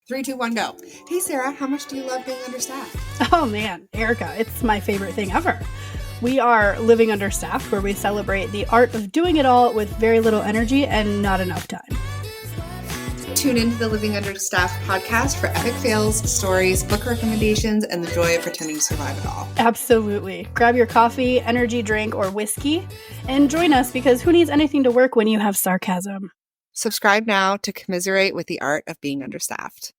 3, 2, 1, go. Hey, Sarah, how much do you love being understaffed? Oh man, Erika, it's my favorite thing ever. We are Living Understaffed, where we celebrate the art of doing it all with very little energy and not enough time. Tune into the Living Understaffed podcast for epic fails, stories, book recommendations, and the joy of pretending to survive it all. Absolutely. Grab your coffee, energy drink, or whiskey and join us, because who needs anything to work when you have sarcasm? Subscribe now to commiserate with the art of being understaffed.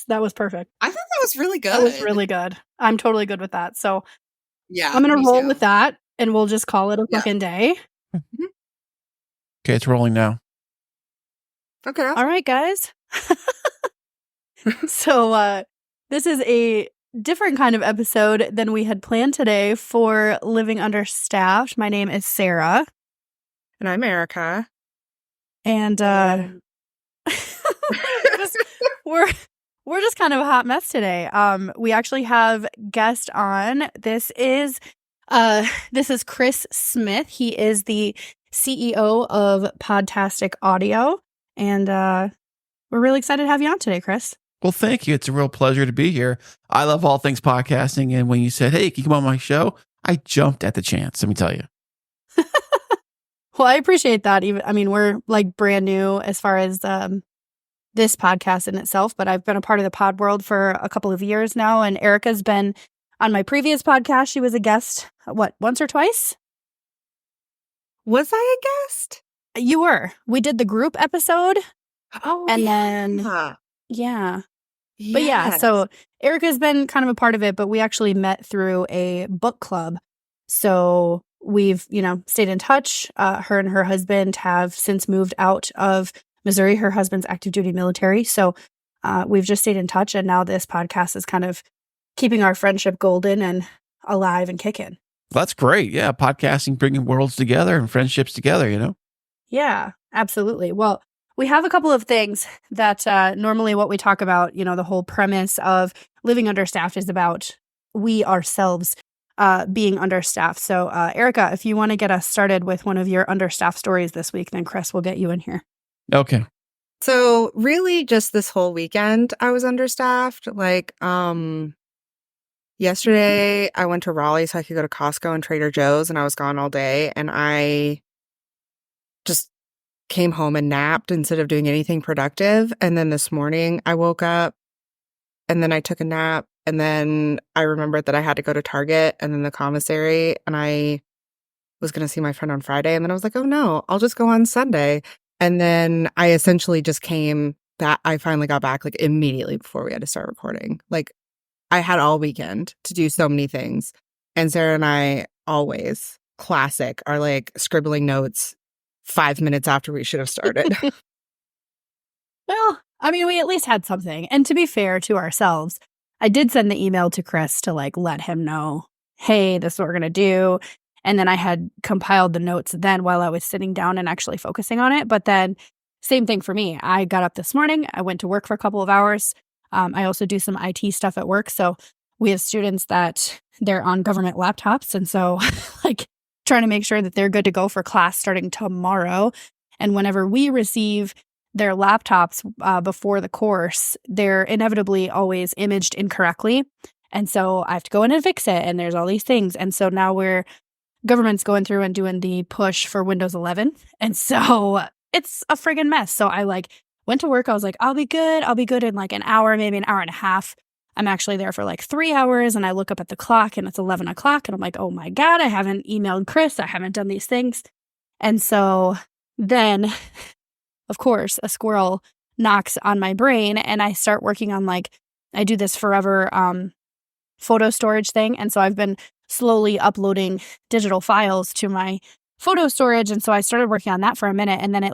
That was perfect. I thought that was really good. That was really good. I'm totally good with that. So yeah, I'm going to roll too. with that, and we'll just call it a fucking day. Okay, it's rolling now. Okay. All right, guys. So this is a different kind of episode than we had planned today for Living Understaffed. My name is Sarah. And I'm Erika. And we're just kind of a hot mess today. We actually have guest on. This is Chris Smith. He is the CEO of Podtastic Audio, and we're really excited to have you on today, Chris. Well, thank you. It's a real pleasure to be here. I love all things podcasting, and when you said, "Hey, can you come on my show?" I jumped at the chance. Let me tell you. Well, I appreciate that. We're like brand new as far as this podcast in itself, but I've been a part of the pod world for a couple of years now, and Erika's been on my previous podcast. She was a guest, once or twice? Was I a guest? You were. We did the group episode. Oh, and yeah. then, yeah. Yes. But yeah, so Erika's been kind of a part of it, but we actually met through a book club. So we've, stayed in touch. Her and her husband have since moved out of Missouri. Her husband's active duty military. So we've just stayed in touch. And now this podcast is kind of keeping our friendship golden and alive and kicking. That's great. Yeah. Podcasting, bringing worlds together and friendships together, Yeah, absolutely. Well, we have a couple of things that normally what we talk about, the whole premise of Living Understaffed is about we ourselves being understaffed. So Erika, if you want to get us started with one of your understaffed stories this week, then Chris will get you in here. Okay. So really just this whole weekend, I was understaffed. Yesterday I went to Raleigh so I could go to Costco and Trader Joe's, and I was gone all day, and I just came home and napped instead of doing anything productive. And then this morning I woke up and then I took a nap, and then I remembered that I had to go to Target and then the commissary, and I was going to see my friend on Friday. And then I was like, oh no, I'll just go on Sunday. And then I essentially just I finally got back immediately before we had to start recording. I had all weekend to do so many things. And Sarah and I always, classic, are scribbling notes 5 minutes after we should have started. Well, we at least had something. And to be fair to ourselves, I did send the email to Chris to let him know, hey, this is what we're going to do. And then I had compiled the notes then while I was sitting down and actually focusing on it. But then same thing for me. I got up this morning. I went to work for a couple of hours. I also do some IT stuff at work. So we have students that they're on government laptops. And so trying to make sure that they're good to go for class starting tomorrow. And whenever we receive their laptops before the course, they're inevitably always imaged incorrectly. And so I have to go in and fix it. And there's all these things. And so now government's going through and doing the push for Windows 11. And so it's a friggin' mess. So I went to work. I was like, I'll be good in an hour, maybe an hour and a half. I'm actually there for 3 hours, and I look up at the clock and it's 11 o'clock and I'm like, oh my God, I haven't emailed Chris. I haven't done these things. And so then, of course, a squirrel knocks on my brain and I start working on I do this forever photo storage thing. And so I've been slowly uploading digital files to my photo storage. And so I started working on that for a minute, and then it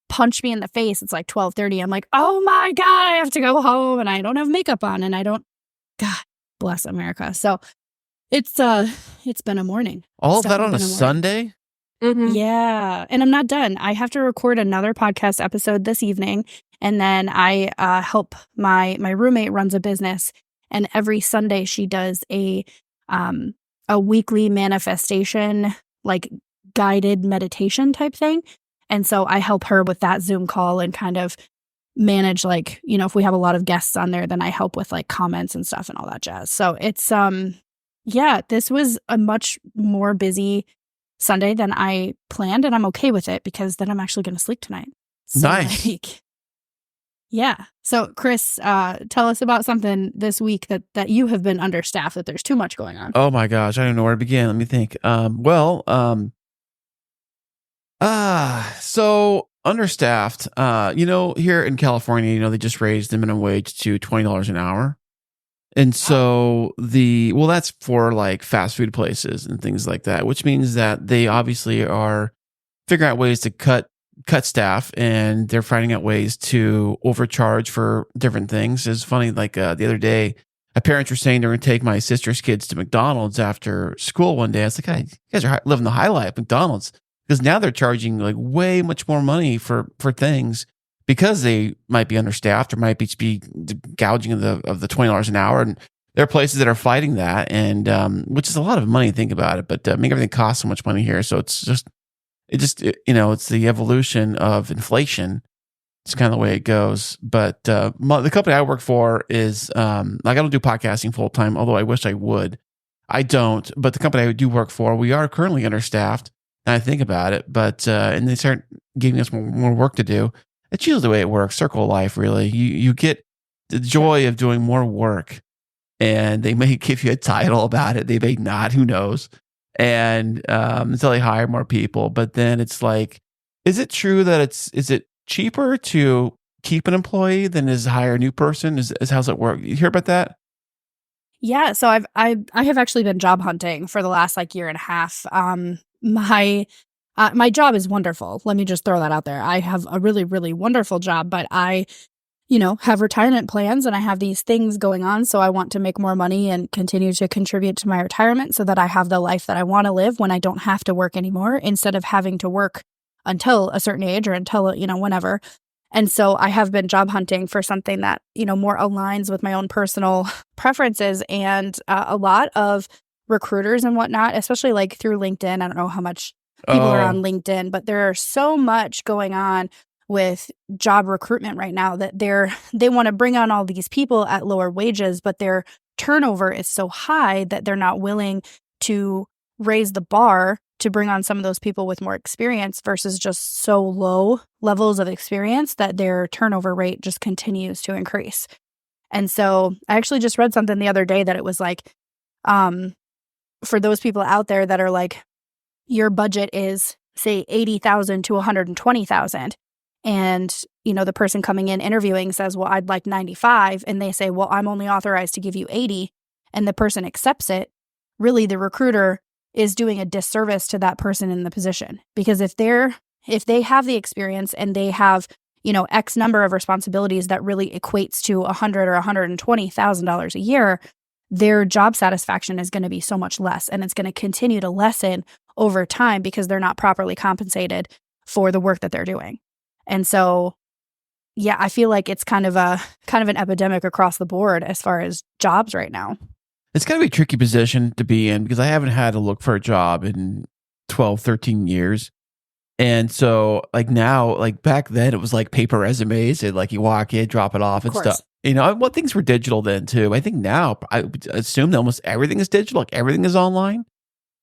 punched me in the face. It's 12:30. I'm like, oh my God, I have to go home, and I don't have makeup on, and God bless America. So it's been a morning. All of that on a Sunday? Mm-hmm. Yeah. And I'm not done. I have to record another podcast episode this evening. And then I help my roommate runs a business, and every Sunday she does a weekly manifestation, guided meditation type thing. And so I help her with that Zoom call and kind of manage like, if we have a lot of guests on there, then I help with like comments and stuff and all that jazz. So it's yeah, this was a much more busy Sunday than I planned, and I'm okay with it because then I'm actually going to sleep tonight. So Nice. like, yeah. So Chris, tell us about something this week that you have been understaffed, that there's too much going on. Oh my gosh, I don't know where to begin. Let me think. So understaffed. Here in California, they just raised the minimum wage to $20 an hour. And so that's for like fast food places and things like that, which means that they obviously are figuring out ways to cut staff, and they're finding out ways to overcharge for different things. It's funny, like the other day, my parents were saying they're going to take my sister's kids to McDonald's after school one day. I was like, hey, you guys are living the high life at McDonald's, because now they're charging like way much more money for things, because they might be understaffed or might be gouging of the $20 an hour. And there are places that are fighting that, and which is a lot of money to think about it, but make everything cost so much money here. So it's it's the evolution of inflation. It's kind of the way it goes. But the company I work for is like, I don't do podcasting full time, although I wish I would. I don't. But the company I do work for, we are currently understaffed. And I think about it, but and they start giving us more work to do. It's usually the way it works. Circle of life, really. You get the joy of doing more work, and they may give you a title about it. They may not. Who knows? And until they hire more people. But then it's like, is it true that is it cheaper to keep an employee than is hire a new person? Is how's it work? You hear about that? Yeah, so I have actually been job hunting for the last like year and a half. My job is wonderful. Let me just throw that out there. I have a really, really wonderful job, but I, have retirement plans and I have these things going on. So I want to make more money and continue to contribute to my retirement so that I have the life that I want to live when I don't have to work anymore, instead of having to work until a certain age or until, whenever. And so I have been job hunting for something that, more aligns with my own personal preferences. And a lot of recruiters and whatnot, especially like through LinkedIn. I don't know how much people are on LinkedIn, but there's so much going on with job recruitment right now that they want to bring on all these people at lower wages, but their turnover is so high that they're not willing to raise the bar to bring on some of those people with more experience, versus just so low levels of experience that their turnover rate just continues to increase. And so I actually just read something the other day that it was like, for those people out there that are like, your budget is say 80,000 to 120,000. And, the person coming in interviewing says, well, I'd like 95. And they say, well, I'm only authorized to give you 80. And the person accepts it. Really, the recruiter is doing a disservice to that person in the position, because if they have the experience and they have, X number of responsibilities that really equates to $100,000 or $120,000 a year, their job satisfaction is going to be so much less, and it's going to continue to lessen over time because they're not properly compensated for the work that they're doing. And so, yeah, I feel like it's kind of an epidemic across the board as far as jobs right now. It's kind of a tricky position to be in, because I haven't had to look for a job in 12, 13 years. And so like now, like back then it was like paper resumes, and like you walk in, drop it off and stuff. Things were digital then too. I think now I would assume that almost everything is digital. Like everything is online.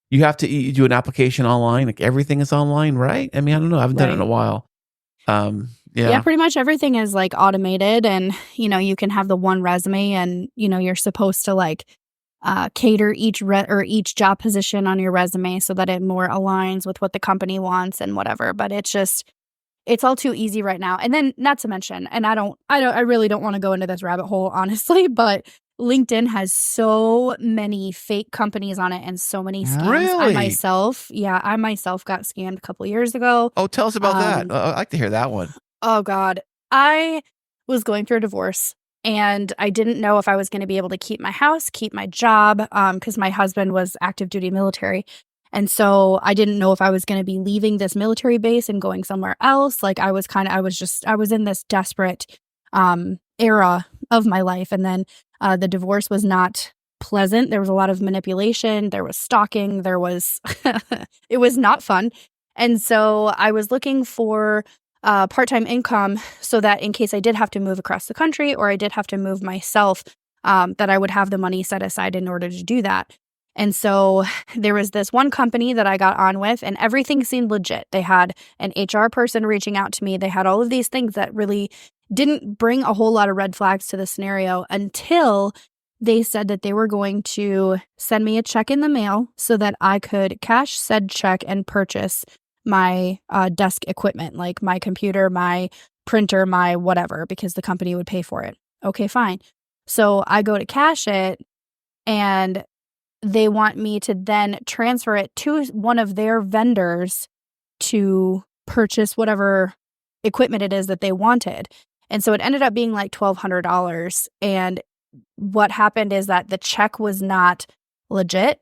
You have to do an application online. Like everything is online, right? I mean, I don't know. I haven't done it in a while. Yeah, pretty much everything is like automated, and you can have the one resume, and you're supposed to like cater each job position on your resume so that it more aligns with what the company wants and whatever. But it's all too easy right now. And then, not to mention, and I really don't want to go into this rabbit hole, honestly, but LinkedIn has so many fake companies on it and so many scams. Really? I myself got scammed a couple years ago. Oh, tell us about that. I'd like to hear that one. Oh God. I was going through a divorce, and I didn't know if I was going to be able to keep my house, keep my job, because my husband was active duty military. And so I didn't know if I was going to be leaving this military base and going somewhere else. Like I was in this desperate era of my life. And then the divorce was not pleasant. There was a lot of manipulation. There was stalking. It was not fun. And so I was looking for part-time income so that in case I did have to move across the country or I did have to move myself, that I would have the money set aside in order to do that. And so there was this one company that I got on with, and everything seemed legit. They had an HR person reaching out to me. They had all of these things that really didn't bring a whole lot of red flags to the scenario until they said that they were going to send me a check in the mail so that I could cash said check and purchase my desk equipment, like my computer, my printer, my whatever, because the company would pay for it. Okay, fine. So I go to cash it, and they want me to then transfer it to one of their vendors to purchase whatever equipment it is that they wanted. And so it ended up being like $1,200. And what happened is that the check was not legit,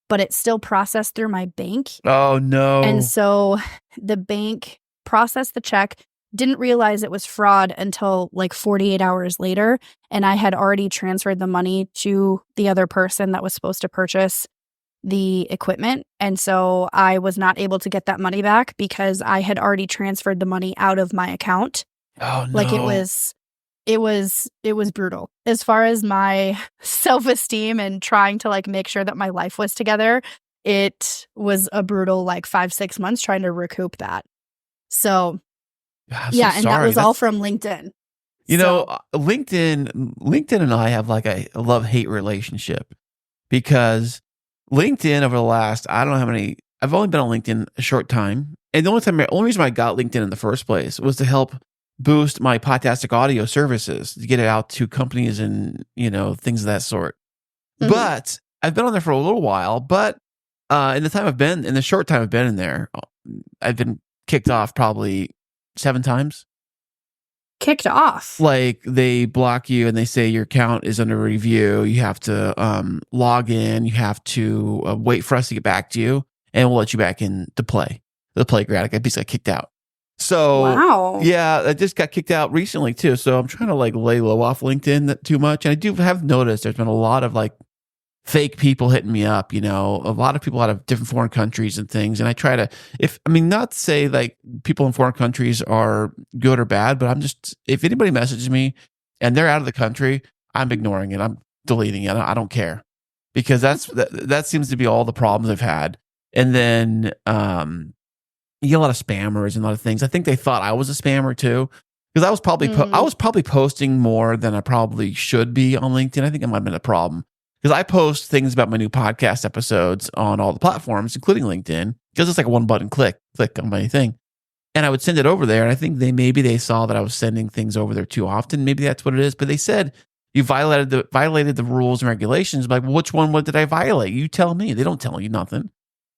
but it still processed through my bank. Oh, no. And so the bank processed the check, didn't realize it was fraud until like 48 hours later. And I had already transferred the money to the other person that was supposed to purchase the equipment. And so I was not able to get that money back because I had already transferred the money out of my account. Oh, no. Like it was brutal. As far as my self-esteem and trying to like make sure that my life was together, it was a brutal like 5-6 months trying to recoup that. So Yeah, and that was all from LinkedIn. You know, LinkedIn and I have like a love-hate relationship because LinkedIn over the last, I don't know how many, I've only been on LinkedIn a short time. And the only reason I got LinkedIn in the first place was to help boost my Podtastic audio services, to get it out to companies and, things of that sort. Mm-hmm. But I've been on there for a little while, but in the short time I've been in there, I've been kicked off probably 7 times. Kicked off? Like they block you and they say your account is under review. You have to log in. You have to wait for us to get back to you, and we'll let you back in to play. The playground. I basically got kicked out. So wow. Yeah, I just got kicked out recently too. So I'm trying to like lay low off LinkedIn too much. And I do have noticed there's been a lot of like fake people hitting me up, a lot of people out of different foreign countries and things. And I try to, not to say like people in foreign countries are good or bad, but if anybody messages me and they're out of the country, I'm ignoring it. I'm deleting it. I don't care, because that seems to be all the problems I've had. And then, you get a lot of spammers and a lot of things. I think they thought I was a spammer too, because I was probably posting more than I probably should be on LinkedIn. I think it might have been a problem. Because I post things about my new podcast episodes on all the platforms, including LinkedIn, because it's like a one button click on my thing. And I would send it over there. And I think they saw that I was sending things over there too often. Maybe that's what it is. But they said you violated the rules and regulations. Like, well, which one? What did I violate? You tell me. They don't tell you nothing.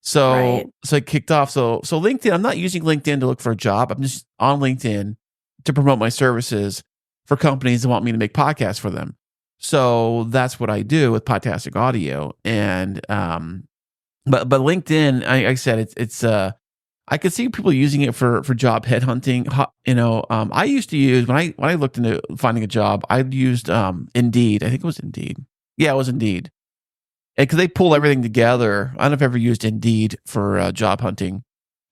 So I kicked off. So LinkedIn, I'm not using LinkedIn to look for a job. I'm just on LinkedIn to promote my services for companies that want me to make podcasts for them. So that's what I do with Podtastic Audio. And but LinkedIn, I said it's I could see people using it for job headhunting. I used to use when I looked into finding a job, I used Indeed. I think it was Indeed. Yeah, it was Indeed. Because they pull everything together. I don't know if I've ever used Indeed for job hunting.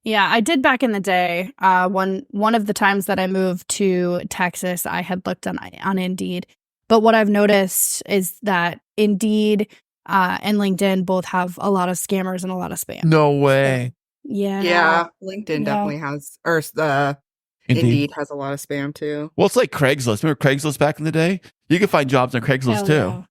Yeah, I did back in the day. One of the times that I moved to Texas, I had looked on Indeed. But what I've noticed is that Indeed and LinkedIn both have a lot of scammers and a lot of spam. No way. Yeah. LinkedIn definitely has, or Indeed has a lot of spam too. Well, it's like Craigslist. Remember Craigslist back in the day? You could find jobs on Craigslist too. Yeah.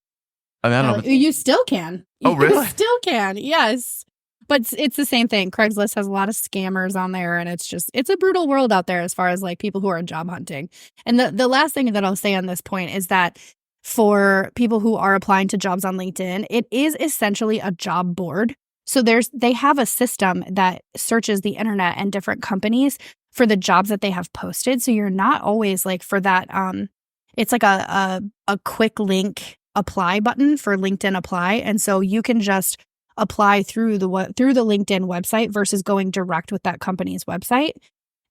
I mean, I don't know. You still can. Oh, really? You still can. Yes. But it's the same thing. Craigslist has a lot of scammers on there, and it's a brutal world out there as far as like people who are job hunting. And the last thing that I'll say on this point is that for people who are applying to jobs on LinkedIn, it is essentially a job board. So they have a system that searches the internet and different companies for the jobs that they have posted. So you're not always like for that. It's like a quick link apply button for LinkedIn Apply, and so you can just apply through the LinkedIn website versus going direct with that company's website.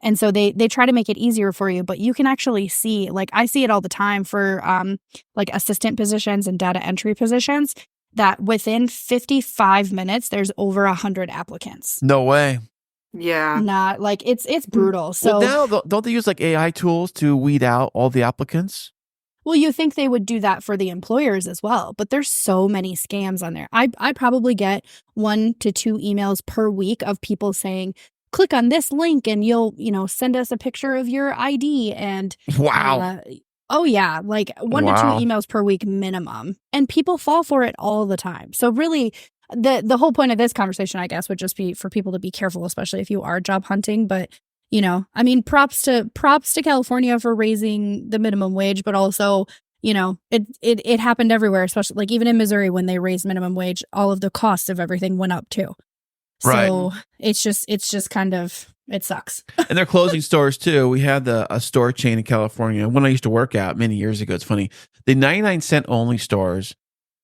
And so they try to make it easier for you, but you can actually see, like I see it all the time for like assistant positions and data entry positions, that within 55 minutes, there's over 100 applicants. No way. Yeah. Not like it's brutal. Well, So, now don't they use like AI tools to weed out all the applicants? well, you think they would do that for the employers as well, but there's so many scams on there. I probably get 1 to 2 emails per week of people saying, click on this link and you'll, send us a picture of your ID and Wow. oh yeah, like 1 to 2 Wow. emails per week minimum. And people fall for it all the time. So really the whole point of this conversation, I guess, would just be for people to be careful, especially if you are job hunting. But I mean, props to California for raising the minimum wage, but also, it happened everywhere, especially like even in Missouri when they raised minimum wage, all of the costs of everything went up too. Right. So it's just kind of, it sucks. And they're closing stores too. We had a store chain in California when I used to work at many years ago. It's funny. The 99-cent only stores,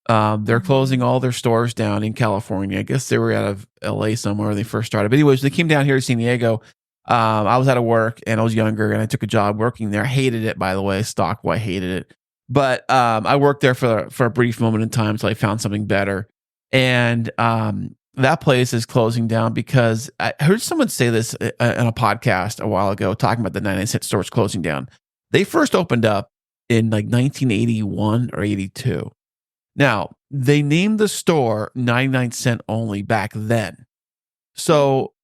they're closing all their stores down in California. I guess they were out of LA somewhere when they first started. But anyways, they came down here to San Diego. I was out of work and I was younger and I took a job working there. I hated it, by the way. Stockwell, I hated it. But I worked there for a brief moment in time until I found something better. And that place is closing down because I heard someone say this in a podcast a while ago, talking about the 99-cent stores closing down. They first opened up in like 1981 or 82. Now, they named the store 99-cent only back then. So,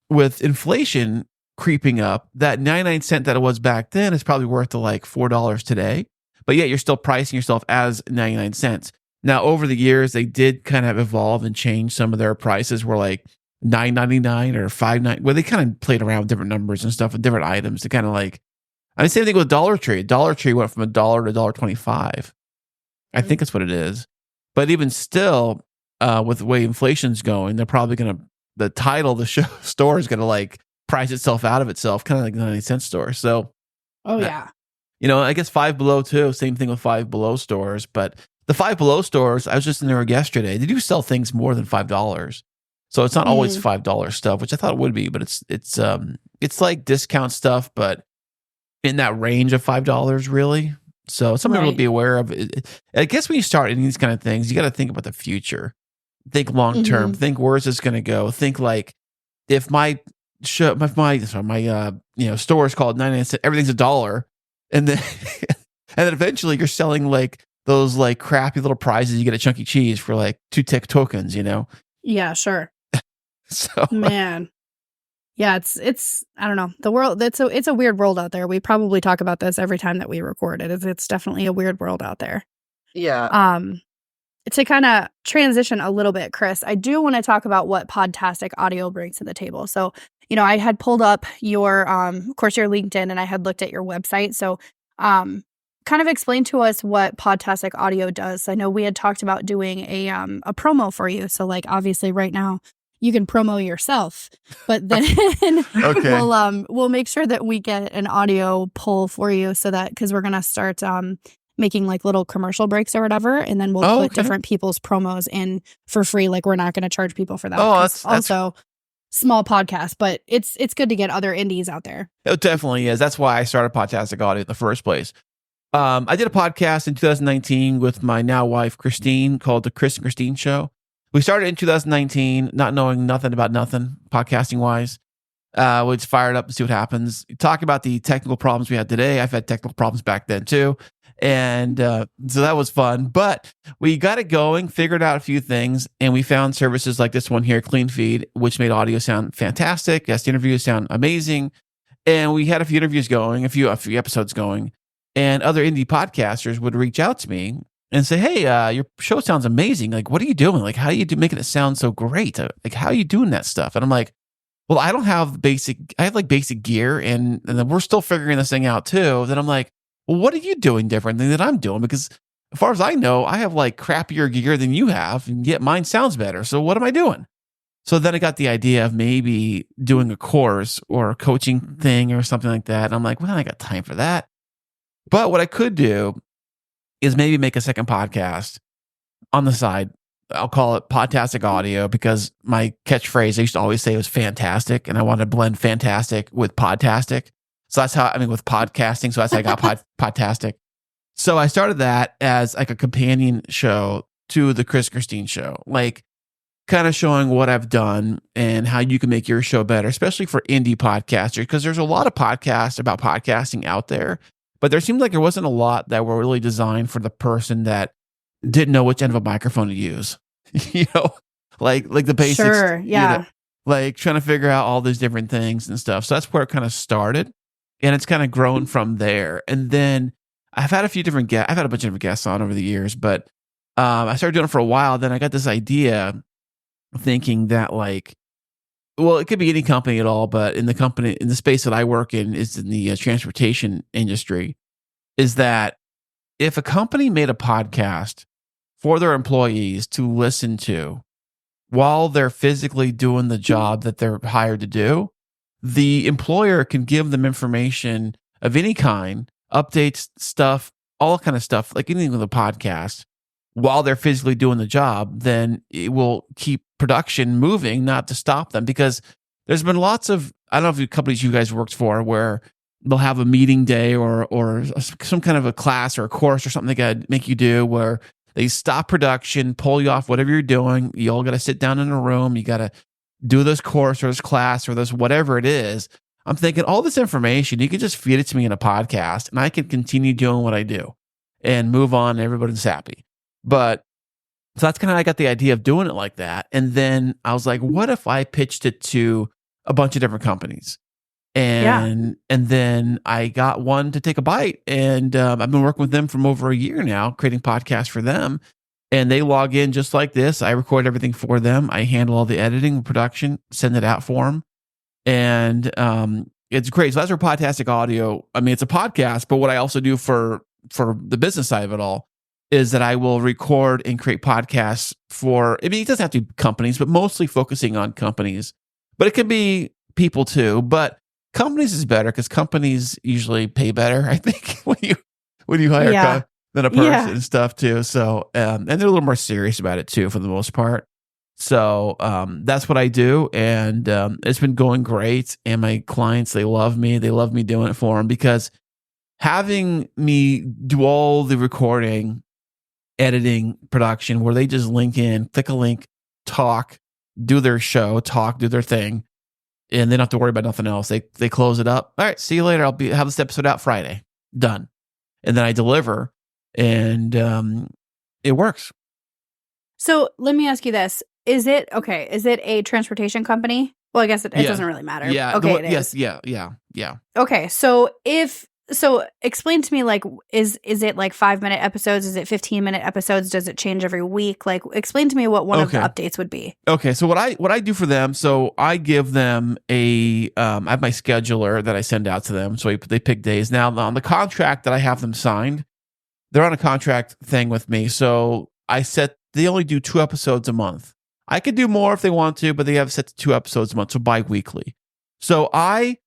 with inflation creeping up, that 99-cent that it was back then is probably worth to like $4 today. But yet you're still pricing yourself as 99 cents. Now, over the years, they did kind of evolve and change some of their prices. Were like $9.99 or $5.99. Well, they kind of played around with different numbers and stuff with different items to kind of like. I mean, same thing with Dollar Tree. Dollar Tree went from $1 to $1.25. I think that's what it is. But even still, with the way inflation's going, they're probably going to. The title of the store is going to like price itself out of itself, kind of like the 99-cent store. So, oh yeah, I guess Five Below too. Same thing with Five Below stores, but the Five Below stores, I was just in there yesterday. They do sell things more than $5, so it's not always $5 stuff, which I thought it would be, but it's like discount stuff, but in that range of $5, really. So something to be aware of. I guess when you start in these kind of things, you got to think about the future. Think long term. Think where's this going to go. Think like if my store is called 99 cents, everything's $1, and then and then eventually you're selling like those like crappy little prizes you get at Chuck E. Cheese for like 2 tick tokens. Yeah, sure. So man, yeah, it's I don't know, the world. It's a weird world out there. We probably talk about this every time that we record it. It's definitely a weird world out there. Yeah. To kind of transition a little bit, Chris, I do want to talk about what Podtastic Audio brings to the table. So, I had pulled up your, of course, your LinkedIn, and I had looked at your website. So, kind of explain to us what Podtastic Audio does. I know we had talked about doing a promo for you. So, like, obviously, right now you can promo yourself, but then okay. we'll make sure that we get an audio pull for you, so that because we're gonna start making like little commercial breaks or whatever, and then we'll put different people's promos in for free. Like, we're not going to charge people for that. Oh, that's also small podcast, but it's good to get other indies out there. It definitely is. That's why I started Podtastic Audio in the first place. I did a podcast in 2019 with my now wife, Christine, called The Chris and Christine Show. We started in 2019, not knowing nothing about nothing, podcasting wise. We just fired up and see what happens. Talk about the technical problems we had today. I've had technical problems back then too. And so that was fun. But we got it going, figured out a few things, and we found services like this one here, Clean Feed, which made audio sound fantastic. Guest interviews sound amazing. And we had a few interviews going, a few episodes going. And other indie podcasters would reach out to me and say, hey, your show sounds amazing. Like, what are you doing? Like, how are you making it sound so great? Like, how are you doing that stuff? And I'm like, well, I don't have I have like basic gear, and then we're still figuring this thing out too. Then I'm like, well, what are you doing differently than I'm doing? Because as far as I know, I have like crappier gear than you have, and yet mine sounds better. So what am I doing? So then I got the idea of maybe doing a course or a coaching thing or something like that. And I'm like, well, I got time for that. But what I could do is maybe make a second podcast on the side. I'll call it Podtastic Audio, because my catchphrase I used to always say was fantastic, and I wanted to blend fantastic with Podtastic. So that's how, with podcasting. So that's how I got Podtastic. So I started that as like a companion show to the Chris Christine Show. Like, kind of showing what I've done and how you can make your show better, especially for indie podcasters, because there's a lot of podcasts about podcasting out there, but there seemed like there wasn't a lot that were really designed for the person that didn't know which end of a microphone to use. you know, like the basics, Sure. Yeah. like trying to figure out all these different things and stuff. So that's where it kind of started, and it's kind of grown from there. And then I've had a few different guests. I've had a bunch of different guests on over the years, but I started doing it for a while. Then I got this idea, thinking that well, it could be any company at all, but in the space that I work in is in the transportation industry, is that if a company made a podcast for their employees to listen to while they're physically doing the job that they're hired to do, the employer can give them information of any kind, updates, stuff, all kind of stuff, like anything with a podcast, while they're physically doing the job. Then it will keep production moving, not to stop them. Because there's been lots of, I don't know if the companies you guys worked for, where they'll have a meeting day or some kind of a class or a course or something they got to make you do, where they stop production, pull you off whatever you're doing. You all got to sit down in a room. You got to do this course or this class or this whatever it is. I'm thinking all this information, you can just feed it to me in a podcast and I can continue doing what I do and move on. And everybody's happy. But so that's kind of, I got the idea of doing it like that. And then I was like, what if I pitched it to a bunch of different companies? And then I got one to take a bite, and I've been working with them for over a year now, creating podcasts for them. And they log in just like this. I record everything for them. I handle all the editing, production, send it out for them, and it's great. So that's our Podtastic audio. I mean, it's a podcast, but what I also do for the business side of it all is that I will record and create podcasts for. I mean, it doesn't have to be companies, but mostly focusing on companies. But it could be people too. But companies is better because companies usually pay better, I think, when you hire than a person and stuff too. So and they're a little more serious about it too, for the most part. So that's what I do, and it's been going great. And my clients, they love me. They love me doing it for them, because having me do all the recording, editing, production, where they just link in, click a link, talk, do their show, talk, do their thing, and they don't have to worry about nothing else. They close it up. All right, see you later. I'll have this episode out Friday. Done. And then I deliver, and it works. So let me ask you this. Is it a transportation company? Well, I guess it doesn't really matter. Yeah. Okay, it is. Yes. Yeah. Okay, so explain to me, like, is it like 5-minute episodes? Is it 15-minute episodes? Does it change every week? Like, explain to me what one of the updates would be. Okay, so what I do for them, so I give them I have my scheduler that I send out to them, so they pick days. Now, on the contract that I have them signed, they're on a contract thing with me, so they only do 2 episodes a month. I could do more if they want to, but they have set to 2 episodes a month, so bi-weekly. So I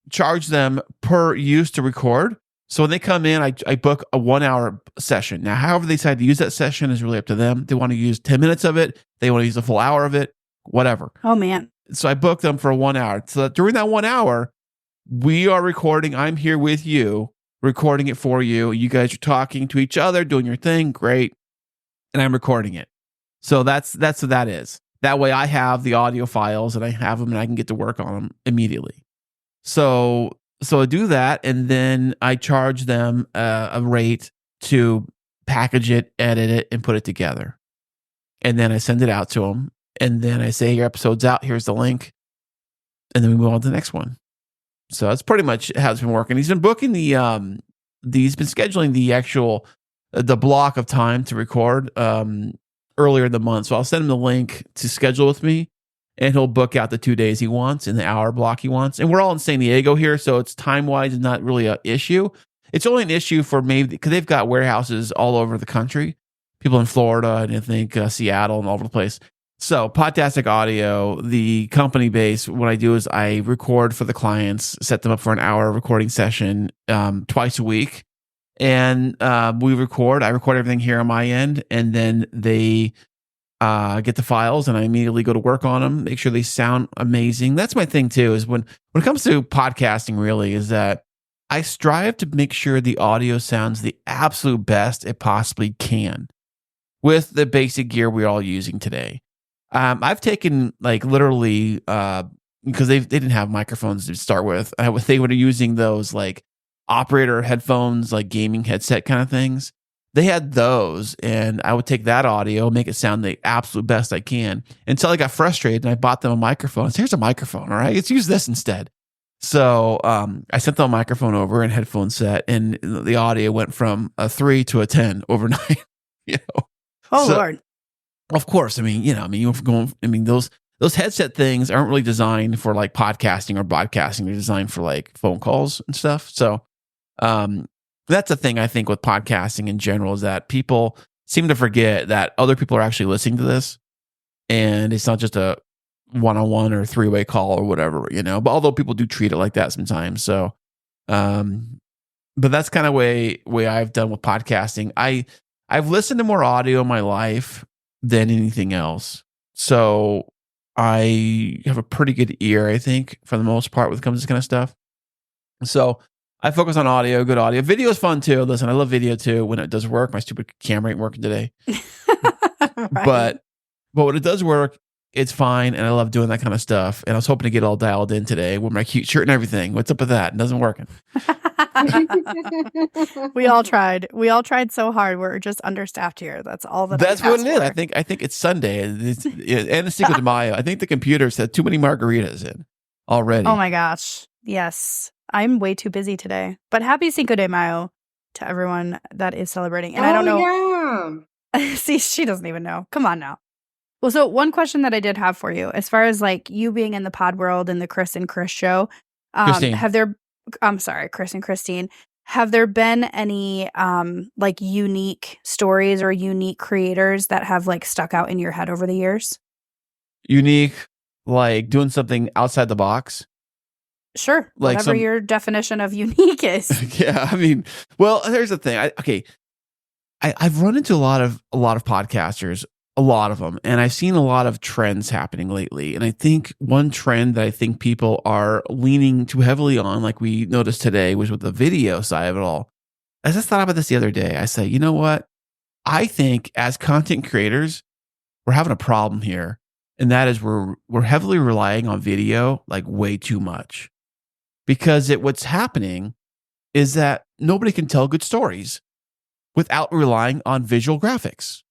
charge them per use to record. So when they come in, I book a 1-hour session. Now, however they decide to use that session is really up to them. They want to use 10 minutes of it. They want to use a full hour of it, whatever. Oh, man. So I book them for 1 hour. So that during that 1 hour, we are recording. I'm here with you, recording it for you. You guys are talking to each other, doing your thing. Great. And I'm recording it. So that's what that is. That way I have the audio files and I have them and I can get to work on them immediately. So I do that, and then I charge them a rate to package it, edit it, and put it together. And then I send it out to them, and then I say, your episode's out, here's the link. And then we move on to the next one. So that's pretty much how it's been working. He's been booking he's been scheduling the block of time to record earlier in the month. So I'll send him the link to schedule with me, and he'll book out the 2 days he wants and the hour block he wants. And we're all in San Diego here, so it's time-wise is not really an issue. It's only an issue for maybe because they've got warehouses all over the country. People in Florida and I think Seattle and all over the place. So Podtastic Audio, the company base, what I do is I record for the clients, set them up for an hour recording session twice a week. And I record everything here on my end, and then they get the files, and I immediately go to work on them, make sure they sound amazing. That's my thing too, is when it comes to podcasting, really, is that I strive to make sure the audio sounds the absolute best it possibly can with the basic gear we're all using today. I've taken like literally because they didn't have microphones to start with. They were using those like operator headphones, like gaming headset kind of things. They had those, and I would take that audio, make it sound the absolute best I can until I got frustrated and I bought them a microphone. So here's a microphone, all right? Let's use this instead. So I sent the microphone over and headphone set, and the audio went from a 3 to a 10 overnight. You know, Oh so, Lord. of course, you're going. Those headset things aren't really designed for like podcasting or broadcasting. They're designed for like phone calls and stuff. So that's the thing I think with podcasting in general is that people seem to forget that other people are actually listening to this, and it's not just a one-on-one or three-way call or whatever, but although people do treat it like that sometimes. So but that's kind of way I've done with podcasting. I've listened to more audio in my life than anything else, so I have a pretty good ear, I think, for the most part when it comes to this kind of stuff. So I focus on audio, good audio. Video is fun too. Listen, I love video too when it does work. My stupid camera ain't working today. Right. But when it does work, it's fine, and I love doing that kind of stuff. And I was hoping to get all dialed in today with my cute shirt and everything. What's up with that? It doesn't work. We all tried. We all tried so hard. We're just understaffed here. That's all that. That's what it is. For. I think it's Sunday and it's Cinco de Mayo. I think the computers had too many margaritas in already. Oh my gosh. Yes. I'm way too busy today. But happy Cinco de Mayo to everyone that is celebrating. And I don't know. Yeah. See, she doesn't even know. Come on now. Well, so one question that I did have for you, as far as like you being in the pod world and the Chris and Chris show, Chris and Christine, have there been any like unique stories or unique creators that have like stuck out in your head over the years? Unique, like doing something outside the box? Sure. Like whatever your definition of unique is. Yeah. I mean, well, here's the thing. I've run into a lot of podcasters, a lot of them, and I've seen a lot of trends happening lately. And I think one trend that I think people are leaning too heavily on, like we noticed today, was with the video side of it all. I just thought about this the other day. I say, you know what? I think as content creators, we're having a problem here. And that is we're heavily relying on video like way too much. Because what's happening is that nobody can tell good stories without relying on visual graphics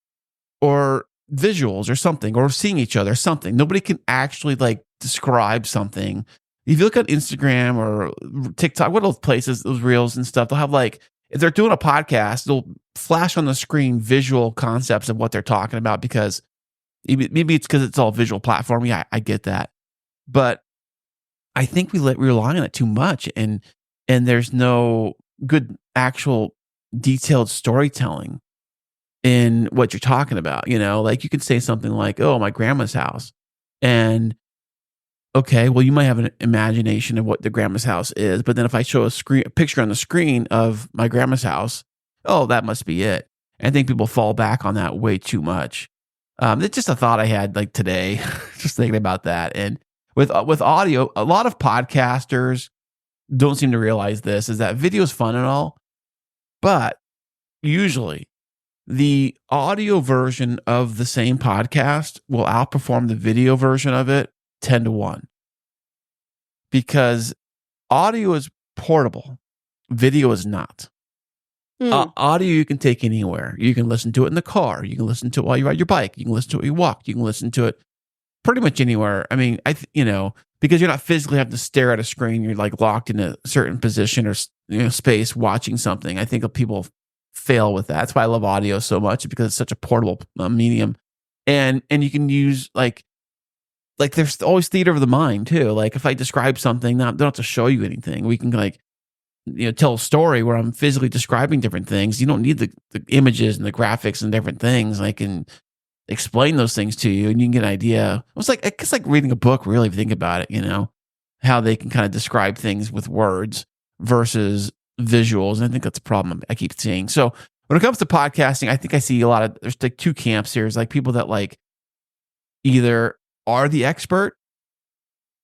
or visuals or something, or seeing each other or something. Nobody can actually like describe something. If you look at Instagram or TikTok, what are those places, those reels and stuff, they'll have like, if they're doing a podcast, they'll flash on the screen visual concepts of what they're talking about, because maybe it's because it's all visual platform. Yeah, I get that. But I think we rely on it too much, and there's no good actual detailed storytelling in what you're talking about. Like you could say something like, "Oh, my grandma's house," and okay, well, you might have an imagination of what the grandma's house is, but then if I show a picture on the screen of my grandma's house, oh, that must be it. I think people fall back on that way too much. It's just a thought I had like today, just thinking about that. And with audio, a lot of podcasters don't seem to realize this, is that video is fun and all, but usually the audio version of the same podcast will outperform the video version of it 10-1, because audio is portable, video is not. Audio you can take anywhere. You can listen to it in the car. You can listen to it while you ride your bike. You can listen to it while you walk. You can listen to it pretty much anywhere. I mean, because you're not physically having to stare at a screen. You're like locked in a certain position or space watching something. I think people fail with that. That's why I love audio so much, because it's such a portable medium, and you can use like there's always theater of the mind too. Like if I describe something, don't have to show you anything. We can like tell a story where I'm physically describing different things. You don't need the images and the graphics and different things. I can explain those things to you, and you can get an idea. It's like reading a book, really, if you think about it, how they can kind of describe things with words versus visuals. And I think that's a problem I keep seeing. So when it comes to podcasting, I think I see there's like two camps here. It's like people that like either are the expert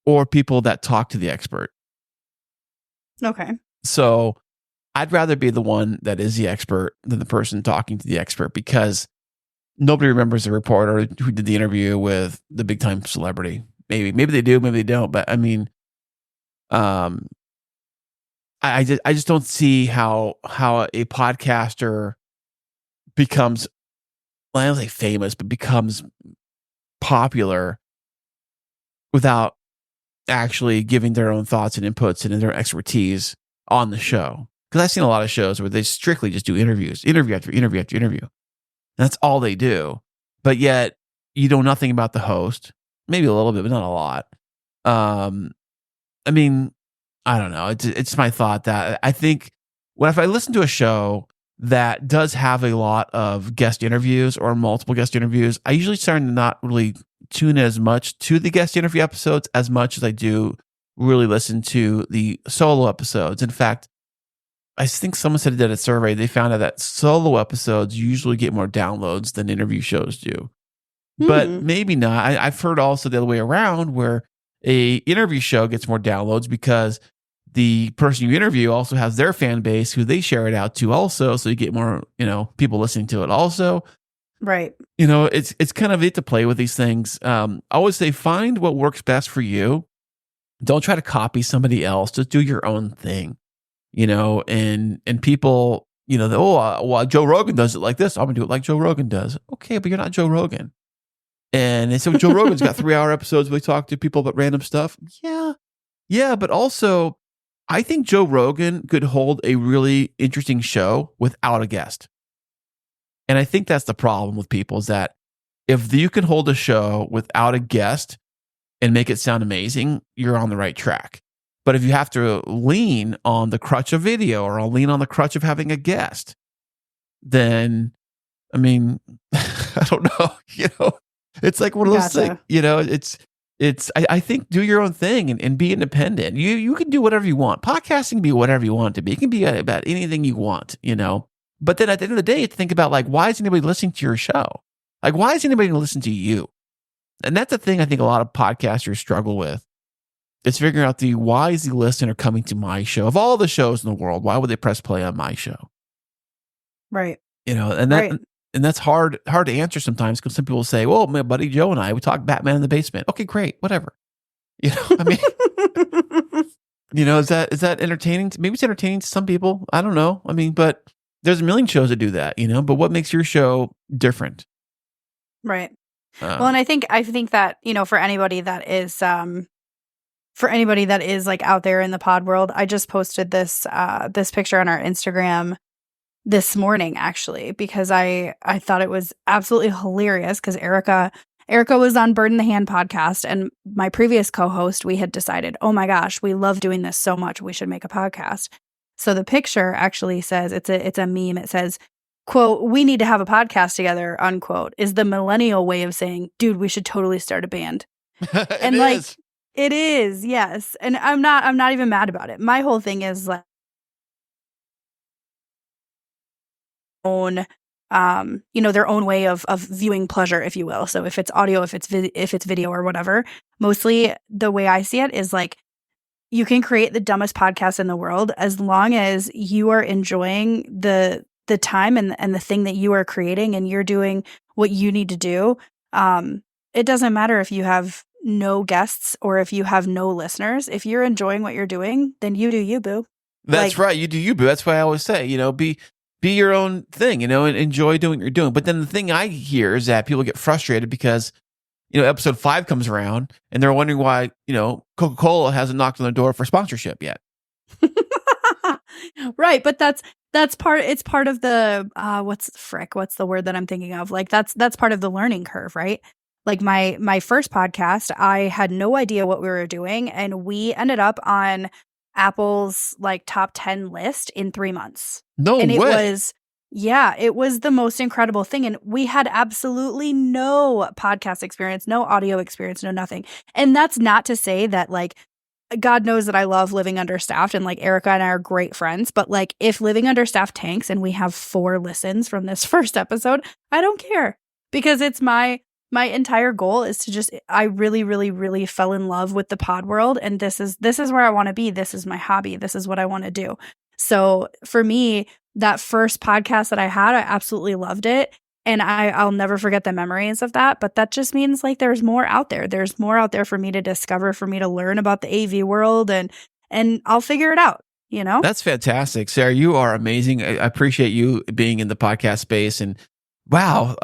or people that talk to the expert. Okay. So I'd rather be the one that is the expert than the person talking to the expert, because nobody remembers the reporter who did the interview with the big time celebrity. Maybe they do, maybe they don't. But I mean, um, I just don't see how a podcaster becomes, well, I don't say famous, but becomes popular without actually giving their own thoughts and inputs and their expertise on the show. Because I've seen a lot of shows where they strictly just do interviews, interview after interview after interview. And that's all they do. But yet you know nothing about the host, maybe a little bit, but not a lot. I mean, I don't know. It's my thought that I think if I listen to a show that does have a lot of guest interviews or multiple guest interviews, I usually start to not really tune as much to the guest interview episodes as much as I do really listen to the solo episodes. In fact, I think someone said that a survey, they found out that solo episodes usually get more downloads than interview shows do. But maybe not. I've heard also the other way around where a interview show gets more downloads because the person you interview also has their fan base who they share it out to also. So you get more, people listening to it also. Right. It's kind of it to play with these things. I always say, find what works best for you. Don't try to copy somebody else. Just do your own thing, and people, well, Joe Rogan does it like this. I'm going to do it like Joe Rogan does. Okay, but you're not Joe Rogan. And so Joe Rogan's got 3-hour episodes where they talk to people about random stuff. Yeah. But also, I think Joe Rogan could hold a really interesting show without a guest. And I think that's the problem with people is that if you can hold a show without a guest and make it sound amazing, you're on the right track. But if you have to lean on the crutch of video or lean on the crutch of having a guest, then, I mean, I don't know, it's like one of those things, I think do your own thing and be independent. You can do whatever you want. Podcasting can be whatever you want it to be. It can be about anything you want, But then at the end of the day, you have to think about why is anybody listening to your show? Why is anybody going to listen to you? And that's the thing I think a lot of podcasters struggle with. It's figuring out why is the listener coming to my show? Of all the shows in the world, why would they press play on my show? Right. And that's hard to answer sometimes because some people say, well, my buddy Joe and I, we talk Batman in the basement. Okay, great. Whatever. I mean, is that entertaining? Maybe it's entertaining to some people. I don't know. I mean, but there's a million shows that do that, but what makes your show different? Right. Well, and I think that, for anybody that is out there in the pod world, I just posted this picture on our Instagram this morning, actually, because I thought it was absolutely hilarious because Erika was on Bird in the Hand podcast, and my previous co-host, we had decided, oh my gosh, we love doing this so much, we should make a podcast. So the picture actually says, it's a meme. It says, quote, "We need to have a podcast together," unquote, is the millennial way of saying, dude, we should totally start a band. And it is, yes. And I'm not even mad about it. My whole thing is own their own way of viewing pleasure, if you will. So if it's audio, if it's video or whatever, mostly the way I see it is you can create the dumbest podcast in the world as long as you are enjoying the time and the thing that you are creating and you're doing what you need to do. It doesn't matter if you have no guests or if you have no listeners. If you're enjoying what you're doing, then you do you, boo. That's right. You do you, boo. That's why I always say, be your own thing, and enjoy doing what you're doing. But then the thing I hear is that people get frustrated because, episode 5 comes around and they're wondering why, Coca-Cola hasn't knocked on the door for sponsorship yet. Right. But it's part of the, what's the word that I'm thinking of? That's part of the learning curve, right? My first podcast, I had no idea what we were doing, and we ended up on Apple's top 10 list in 3 months. No and way. It was the most incredible thing. And we had absolutely no podcast experience, no audio experience, no nothing. And that's not to say that God knows that I love Living Understaffed, and Erika and I are great friends. But if Living Understaffed tanks and we have 4 listens from this first episode, I don't care, because it's my entire goal is to I really, really, really fell in love with the pod world. And this is where I want to be. This is my hobby. This is what I want to do. So for me, that first podcast that I had, I absolutely loved it. And I'll never forget the memories of that. But that just means like there's more out there. There's more out there for me to discover, for me to learn about the AV world, and I'll figure it out, you know? That's fantastic. Sarah, you are amazing. I appreciate you being in the podcast space. And wow,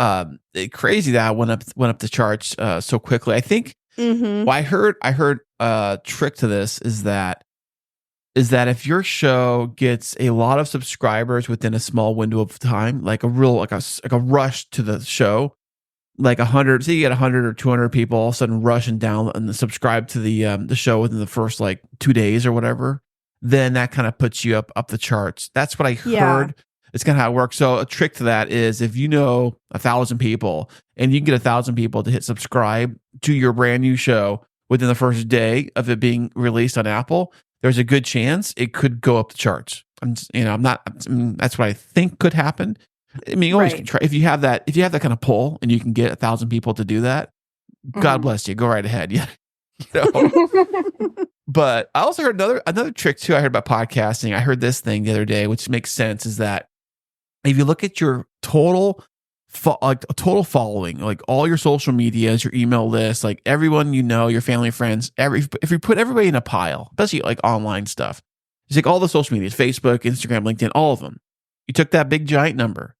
crazy that I went up the charts so quickly. I think Mm-hmm. well, I heard a trick to this is that if your show gets a lot of subscribers within a small window of time, like a real like a rush to the show, like 100, say you get 100 or 200 people all of a sudden rush and down and subscribe to the show within the first like 2 days or whatever, then that kind of puts you up the charts. That's what I heard. It's kind of how it works. So a trick to that is if you know 1,000 people and you can get 1,000 people to hit subscribe to your brand new show within the first day of it being released on Apple, there's a good chance it could go up the charts. That's what I think could happen. I mean, you always can try if you have that kind of pull and you can get 1,000 people to do that. God bless you. Go right ahead. Yeah, But I also heard another trick too. I heard about podcasting. I heard this thing the other day, which makes sense. Is that if you look at your total following, like all your social medias, your email list, like everyone you know, your family, friends, if you put everybody in a pile, especially like online stuff, it's like all the social medias, Facebook, Instagram, LinkedIn, all of them. You took that big giant number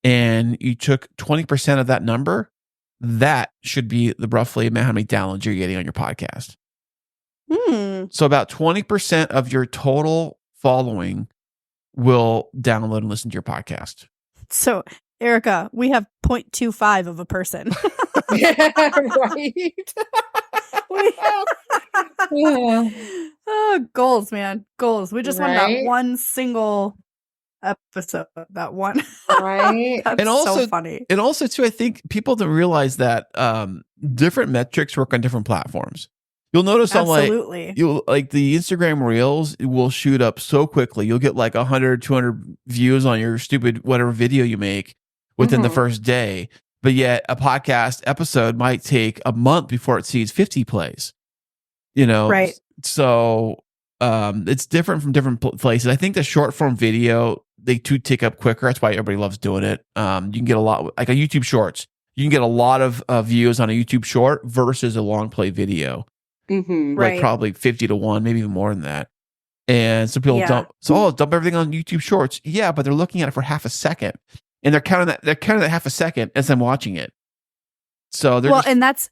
and you took 20% of that number, that should be the roughly amount how many downloads you're getting on your podcast. So about 20% of your total following will download and listen to your podcast. So, Erika, we have 0.25 of a person. Yeah, right. Yeah. Oh, goals, man. Goals. We just want that Right? one single episode. That one. Right. That's And also- so funny. And also, too, I think people don't realize that different metrics work on different platforms. You'll notice on Absolutely. like the Instagram Reels will shoot up so quickly. You'll get like 100, 200 views on your stupid whatever video you make within the first day. But yet a podcast episode might take a month before it sees 50 plays. Right. So it's different from different places. I think the short form video, they too tick up quicker. That's why everybody loves doing it. You can get a lot, like a YouTube Shorts. You can get a lot of views on a YouTube Short versus a long play video. Mm-hmm. Like Right. probably 50 to 1, maybe even more than that. And some people Yeah. dump everything on YouTube Shorts. Yeah, but they're looking at it for half a second. And they're counting that half a second as I'm watching it. So they're And that's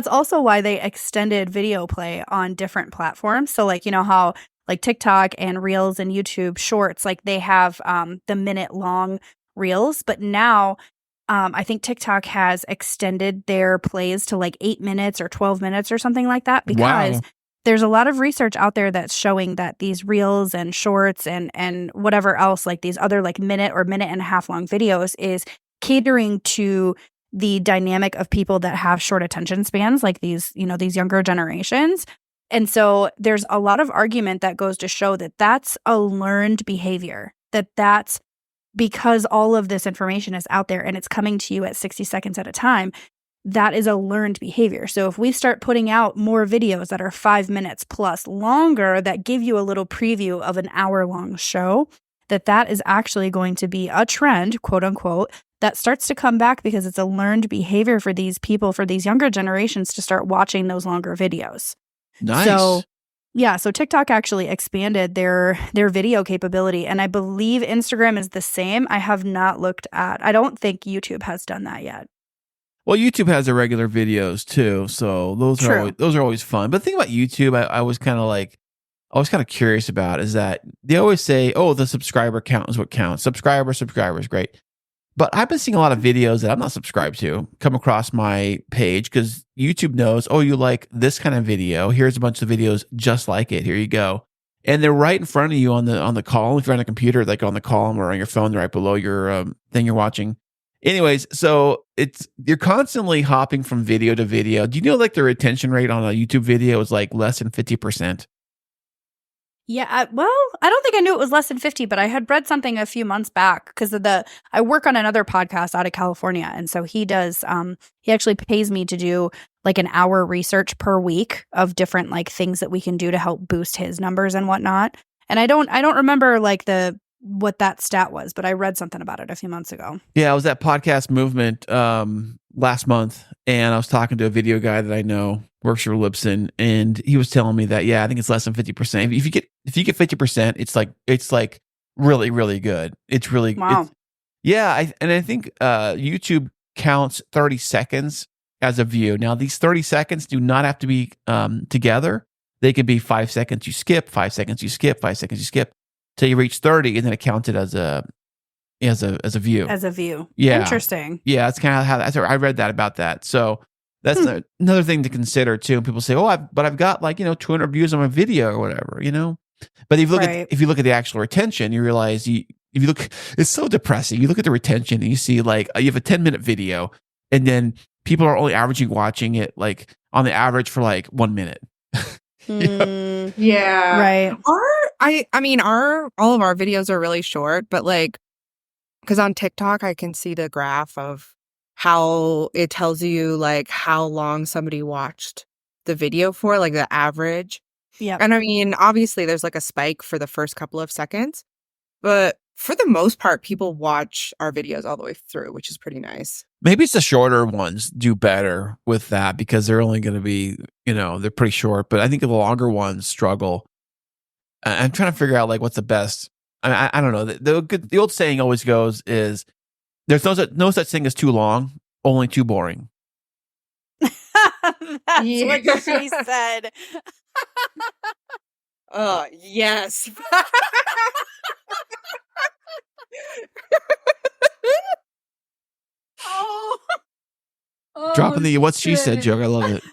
also why they extended video play on different platforms. So like, you know how like TikTok and Reels and YouTube Shorts, like they have the minute long Reels, but now I think TikTok has extended their plays to like 8 minutes or 12 minutes or something like that, because there's a lot of research out there that's showing that these Reels and Shorts and whatever else, like these other like minute or minute and a half long videos, is catering to the dynamic of people that have short attention spans, like these younger generations. And so there's a lot of argument that goes to show that that's a learned behavior, that's because all of this information is out there and it's coming to you at 60 seconds at a time. That is a learned behavior. So if we start putting out more videos that are 5 minutes plus longer, that give you a little preview of an hour-long show, that is actually going to be a trend, quote unquote, that starts to come back because it's a learned behavior for these people, for these younger generations, to start watching those longer videos. nice. So TikTok actually expanded their video capability, and I believe Instagram is the same. I have not looked at. I don't think YouTube has done that yet. Well, YouTube has their regular videos too, so those True. are always fun. But the thing about YouTube, I was kind of curious about is that they always say, "Oh, the subscriber count is what counts. Subscribers, great." But I've been seeing a lot of videos that I'm not subscribed to come across my page because YouTube knows, oh, you like this kind of video. Here's a bunch of videos just like it. Here you go. And they're right in front of you on the column. If you're on a computer, like on the column or on your phone, they're right below your thing you're watching. Anyways, so you're constantly hopping from video to video. Do you know like the retention rate on a YouTube video is like less than 50%? Yeah, I don't think I knew it was less than 50, but I had read something a few months back because I work on another podcast out of California, and so he does. He actually pays me to do like an hour research per week of different like things that we can do to help boost his numbers and whatnot. And I don't remember like the what that stat was, but I read something about it a few months ago. Yeah, I was at Podcast Movement last month, and I was talking to a video guy that I know works for Libsyn, and he was telling me that I think it's less than 50%. If you get 50%, it's like really really good. It's really Wow. I think YouTube counts 30 seconds as a view. Now these 30 seconds do not have to be together. They could be 5 seconds you skip, 5 seconds you skip, 5 seconds you skip, till you reach 30, and then it counted as a view. As a view. Yeah. Interesting. Yeah, that's kind of how I read that about that. So that's another thing to consider too. People say, "Oh, I've got 200 views on my video or whatever," But if you look at the actual retention, you realize it's so depressing. You look at the retention and you see you have a 10-minute video, and then people are only watching it on the average for 1 minute. Yeah. Right. All of our videos are really short, but because on TikTok, I can see the graph of how it tells you how long somebody watched the video for, the average. Yeah. And obviously there's a spike for the first couple of seconds, but for the most part, people watch our videos all the way through, which is pretty nice. Maybe it's the shorter ones do better with that because they're only going to be, they're pretty short, but I think the longer ones struggle. I'm trying to figure out what's the best. I don't know. The old saying always goes is there's no such thing as too long, only too boring. That's what she said. Yes. Dropping the "what she said" joke. I love it.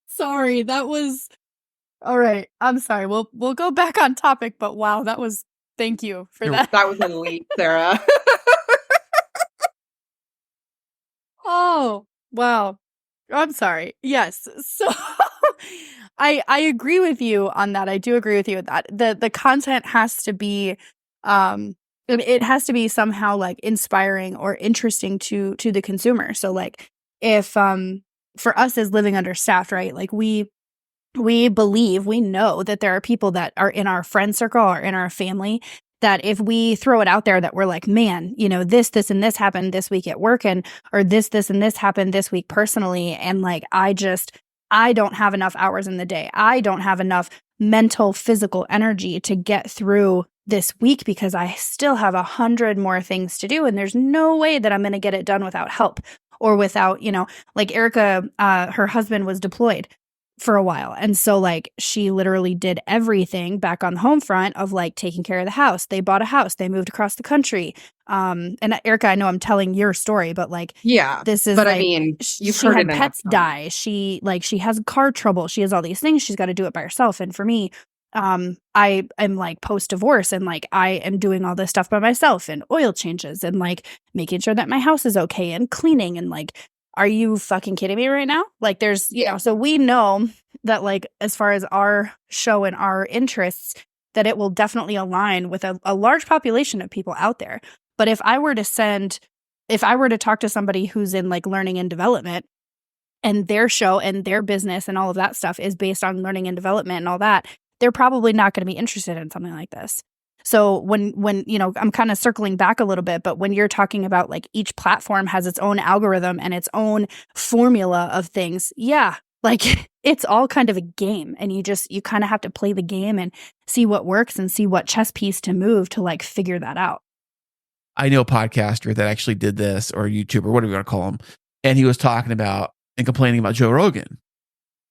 Sorry, that was all right. I'm sorry. We'll go back on topic, but wow, that was. Thank you for that. That was a leap, Sarah. Oh wow. I'm sorry. Yes. So I agree with you on that. I do agree with you with that. The content has to be it has to be somehow inspiring or interesting to the consumer. So if for us as Living Understaffed, right? We believe, we know that there are people that are in our friend circle or in our family that if we throw it out there that we're man, this and this happened this week at work or this and this happened this week personally. And I don't have enough hours in the day. I don't have enough mental, physical energy to get through this week because I still have 100 more things to do. And there's no way that I'm going to get it done without help or without, Erika, her husband was deployed for a while. And so she literally did everything back on the home front of taking care of the house. They bought a house, they moved across the country. And Erika, I know I'm telling your story, but yeah, this is but you've she heard had it pets die. She has car trouble. She has all these things. She's got to do it by herself. And for me, I am post divorce and I am doing all this stuff by myself and oil changes and making sure that my house is okay and cleaning and are you fucking kidding me right now? There's, so we know that as far as our show and our interests, that it will definitely align with a large population of people out there. But if I were to talk to somebody who's in learning and development and their show and their business and all of that stuff is based on learning and development and all that, they're probably not going to be interested in something like this. So when I'm kind of circling back a little bit, but when you're talking about each platform has its own algorithm and its own formula of things, it's all kind of a game, and you kind of have to play the game and see what works and see what chess piece to move to figure that out. I know a podcaster that actually did this, or YouTuber, whatever you want to call him, and he was talking about and complaining about Joe Rogan,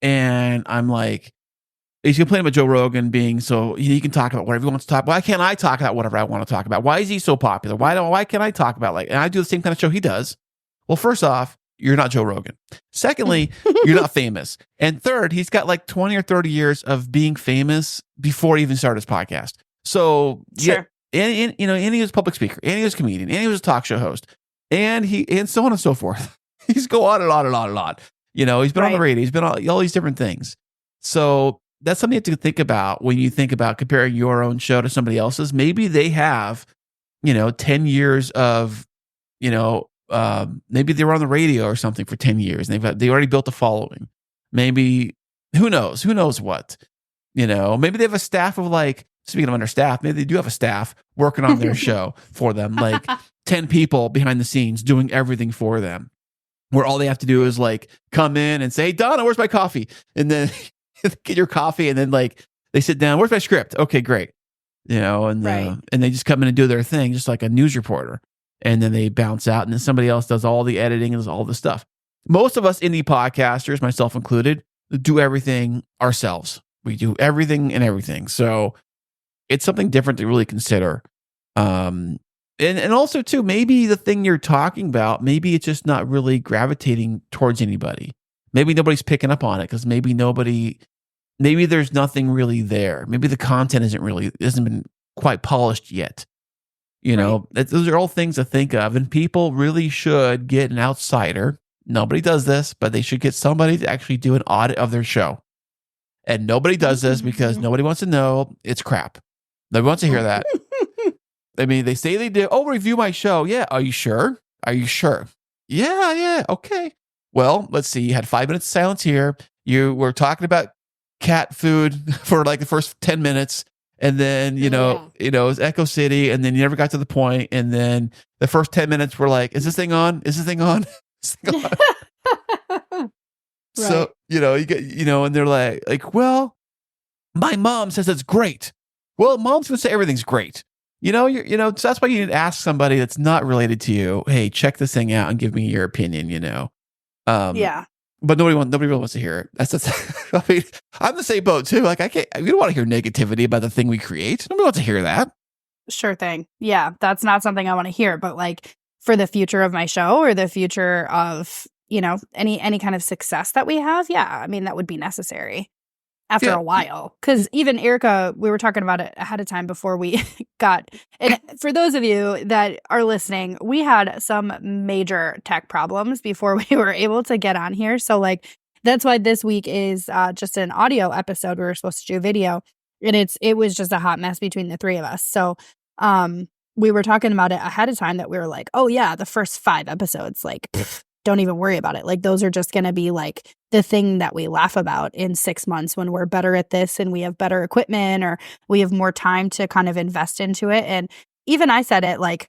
and I'm he's complaining about Joe Rogan being so he can talk about whatever he wants to talk about. Why can't I talk about whatever I want to talk about? Why is he so popular? Why can't I talk about and I do the same kind of show he does? Well, first off, you're not Joe Rogan. Secondly, you're not famous. And third, he's got 20 or 30 years of being famous before he even started his podcast. So sure. And he was a public speaker, and he was a comedian, and he was a talk show host, and so on and so forth. He's go on and on and on and on. He's been on the radio, he's been on all these different things. So that's something you have to think about when you think about comparing your own show to somebody else's. Maybe they have, 10 years of, maybe they were on the radio or something for 10 years. And they already built a following. Maybe, who knows what, maybe they have a staff of speaking of understaffed, maybe they do have a staff working on their show for them, like 10 people behind the scenes doing everything for them, where all they have to do is like come in and say, "Hey, Donna, where's my coffee?" And then get your coffee, and then like they sit down, "Where's my script?" "Okay, great." And they just come in and do their thing, just like a news reporter. And then they bounce out, and then somebody else does all the editing and does all the stuff. Most of us indie podcasters, myself included, do everything ourselves. We do everything and everything. So it's something different to really consider. And also, too, maybe the thing you're talking about, maybe it's just not really gravitating towards anybody. Maybe nobody's picking up on it because maybe there's nothing really there. Maybe the content hasn't been quite polished yet. Those are all things to think of. And people really should get an outsider. Nobody does this, but they should get somebody to actually do an audit of their show. And nobody does this because nobody wants to know it's crap. Nobody wants to hear that. I mean, they say they do. "Oh, review my show." "Yeah. Are you sure? Are you sure?" Yeah. Okay. Well, let's see. You had 5 minutes of silence here. You were talking about cat food for like the first 10 minutes. And then, it was Echo City. And then you never got to the point. And then the first 10 minutes were like, "Is this thing on? Is this thing on?" Is this thing on? So, you get, and they're like, "Well, my mom says it's great." Well, mom's going to say everything's great. So that's why you need to ask somebody that's not related to you, "Hey, check this thing out and give me your opinion," Yeah. But nobody really wants to hear it. I mean, I'm the same boat too. Like we don't want to hear negativity about the thing we create. Nobody wants to hear that. Sure thing. Yeah. That's not something I want to hear, but like for the future of my show or the future of, any kind of success that we have. Yeah. I mean, that would be necessary after a while. Because even Erika, we were talking about it ahead of time before we got, and for those of you that are listening, we had some major tech problems before we were able to get on here. So like, that's why this week is just an audio episode. We were supposed to do video, and it was just a hot mess between the three of us. So we were talking about it ahead of time that we were like, "Oh yeah, the first 5 episodes, like, don't even worry about it. Like, those are just going to be like the thing that we laugh about in 6 months when we're better at this and we have better equipment or we have more time to kind of invest into it." And even I said it, like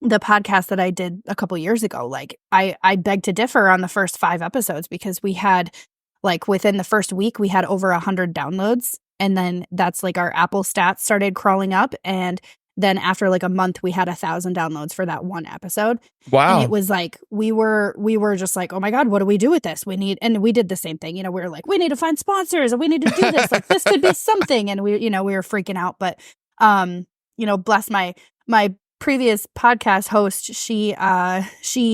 the podcast that I did a couple years ago, like I beg to differ on the first 5 episodes because we had like within the first week, we had over 100 downloads. And then that's like our Apple stats started crawling up. And then after like a month, we had 1,000 downloads for that one episode. Wow. And it was like, we were just like, "Oh my God, what do we do with this? And we did the same thing. We were like, we need to find sponsors and we need to do this. Like this could be something. And we were freaking out. But, bless my previous podcast host, she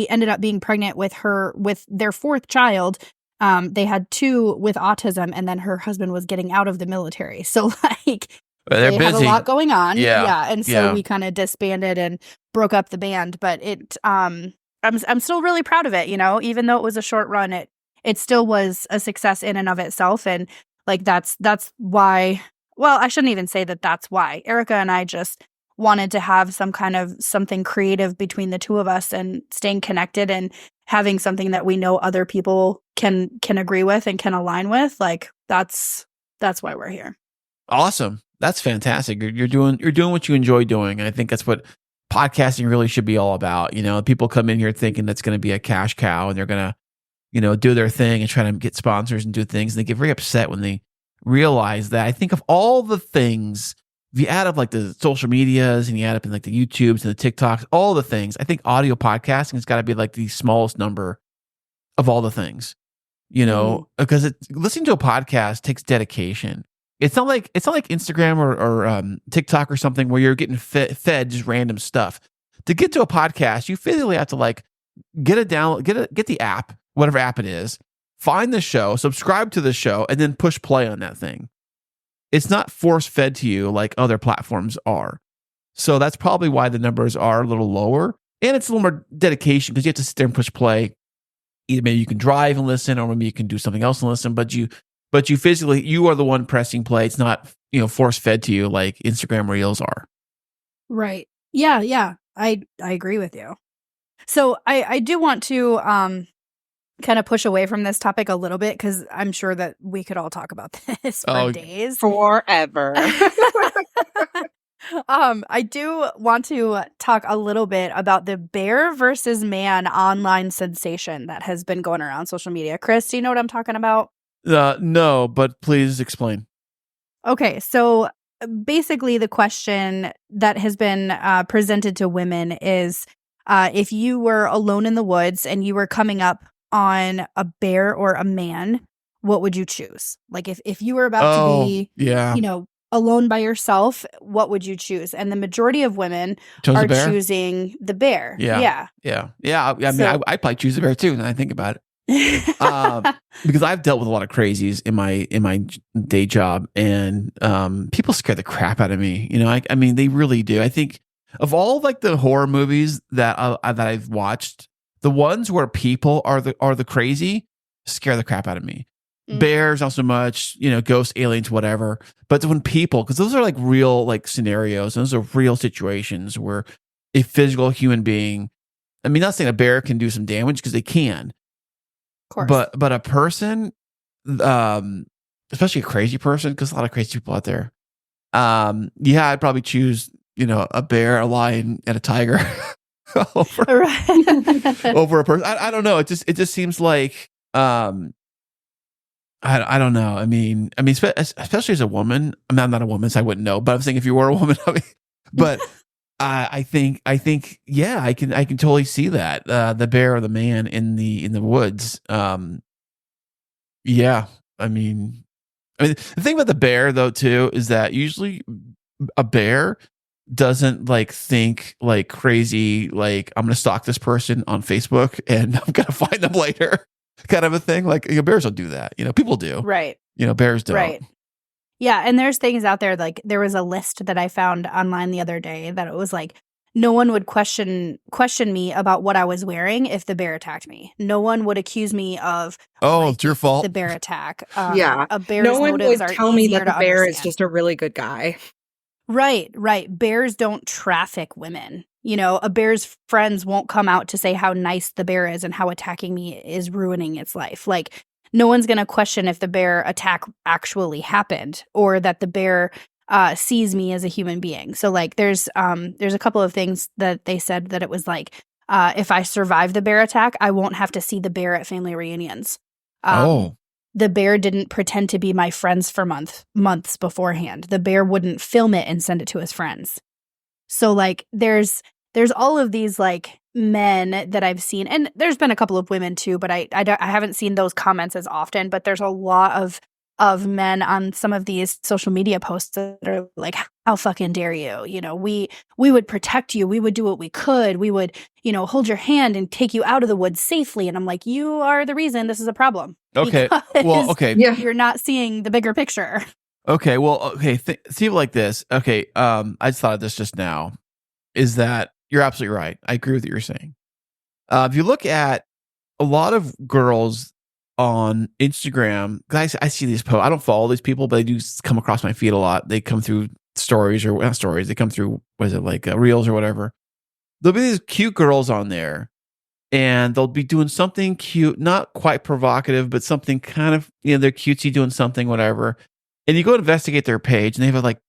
ended up being pregnant with their 4th child. They had 2 with autism, and then her husband was getting out of the military. So like, they're busy. had a lot going on. Yeah. And so we kind of disbanded and broke up the band, but I'm still really proud of it, even though it was a short run, it still was a success in and of itself. And like, that's why, well, I shouldn't even say that that's why. Erika and I just wanted to have some kind of something creative between the two of us and staying connected and having something that we know other people can agree with and can align with. Like that's why we're here. Awesome. That's fantastic. You're doing what you enjoy doing. And I think that's what podcasting really should be all about. People come in here thinking that's going to be a cash cow and they're going to, do their thing and try to get sponsors and do things. And they get very upset when they realize that. I think of all the things, if you add up like the social medias and you add up in like the YouTubes and the TikToks, all the things, I think audio podcasting has got to be like the smallest number of all the things, because listening to a podcast takes dedication. It's not like Instagram or TikTok or something where you're getting fed just random stuff. To get to a podcast, you physically have to like get the app, whatever app it is, find the show, subscribe to the show, and then push play on that thing. It's not force fed to you like other platforms are. So that's probably why the numbers are a little lower, and it's a little more dedication because you have to sit there and push play. Either maybe you can drive and listen, or maybe you can do something else and listen, but you physically, you are the one pressing play. It's not, force fed to you like Instagram Reels are. Right. Yeah. I agree with you. So I do want to kind of push away from this topic a little bit because I'm sure that we could all talk about this for days. Forever. I do want to talk a little bit about the bear versus man online sensation that has been going around social media. Chris, do you know what I'm talking about? No, but please explain. Okay, so basically the question that has been presented to women is if you were alone in the woods and you were coming up on a bear or a man, what would you choose? Like if you were about to be, alone by yourself, what would you choose? And the majority of women are choosing the bear. Yeah. I mean, I'd probably choose the bear too. Now I think about it. Because I've dealt with a lot of crazies in my day job, and people scare the crap out of me. I mean, they really do. I think of all like the horror movies that I've watched, the ones where people are the crazy scare the crap out of me. Bears, not so much. Ghosts, aliens, whatever. But when people, because those are like real like scenarios, those are real situations where a physical human being. I mean, not saying a bear can do some damage because they can. But a person, especially a crazy person, because a lot of crazy people out there. I'd probably choose, a bear, a lion, and a tiger over a person. I don't know. It just seems like, I don't know. I mean, especially as a woman. I'm not a woman, so I wouldn't know. But I'm saying if you were a woman, but. I think, yeah, I can totally see that the bear or the man in the woods. Yeah, I mean, the thing about the bear though too is that usually a bear doesn't like think like crazy, like I'm gonna stalk this person on Facebook and I'm gonna find them later, kind of a thing. Like bears don't do that. People do, right? Bears don't, right? Yeah, and there's things out there, like there was a list that I found online the other day that it was like, no one would question me about what I was wearing if the bear attacked me. No one would accuse me of it's your fault. The bear attack. A bear's no one motives would tell me that the bear understand. is just a really good guy. Right. Bears don't traffic women. A bear's friends won't come out to say how nice the bear is and how attacking me is ruining its life. Like, no one's going to question if the bear attack actually happened or that the bear sees me as a human being. So like there's a couple of things that they said that it was like, if I survive the bear attack, I won't have to see the bear at family reunions. The bear didn't pretend to be my friends for months beforehand. The bear wouldn't film it and send it to his friends. So like there's all of these like men that I've seen, and there's been a couple of women too, but I haven't seen those comments as often. But there's a lot of men on some of these social media posts that are like, how fucking dare you? We would protect you. We would do what we could. We would, hold your hand and take you out of the woods safely. And I'm like, you are the reason this is a problem. Okay. Well, okay. Yeah. You're not seeing the bigger picture. Okay. Well, okay. See it like this. Okay. I just thought of this just now. Is that you're absolutely right. I agree with what you're saying. If you look at a lot of girls on Instagram, guys, I see these posts. I don't follow these people, but they do come across my feed a lot. They come through stories or not stories. They come through, reels or whatever. There'll be these cute girls on there and they'll be doing something cute, not quite provocative, but something kind of, they're cutesy doing something, whatever. And you go investigate their page and they have like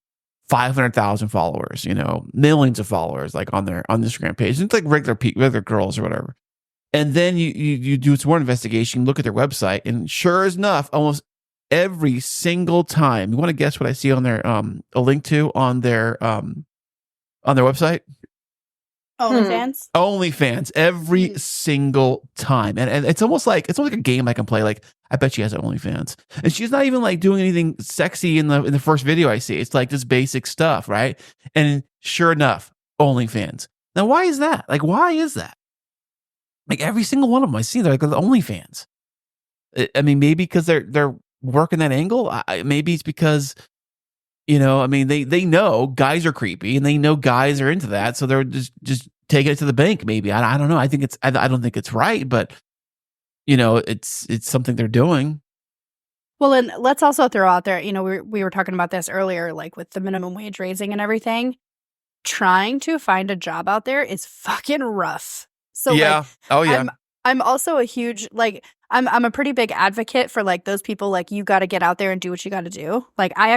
500,000 followers, millions of followers, like on their Instagram page. It's like regular girls or whatever. And then you do some more investigation, look at their website, and sure enough, almost every single time, you want to guess what I see on their a link to on their website? OnlyFans? OnlyFans every single time. And it's almost like a game I can play. Like, I bet she has an OnlyFans. And she's not even like doing anything sexy in the first video I see. It's like just basic stuff, right? And sure enough, OnlyFans. Now, why is that? Like, why is that? Like every single one of them I see, they're like the OnlyFans. I mean, maybe because they're working that angle. Maybe it's because, they know guys are creepy and they know guys are into that, so they're just taking it to the bank. Maybe I don't know. I don't think it's right, but it's something they're doing. Well, and let's also throw out there, we were talking about this earlier, like with the minimum wage raising and everything. Trying to find a job out there is fucking rough. So yeah. I'm I'm also a huge, like, I'm a pretty big advocate for like those people, like you got to get out there and do what you got to do. Like I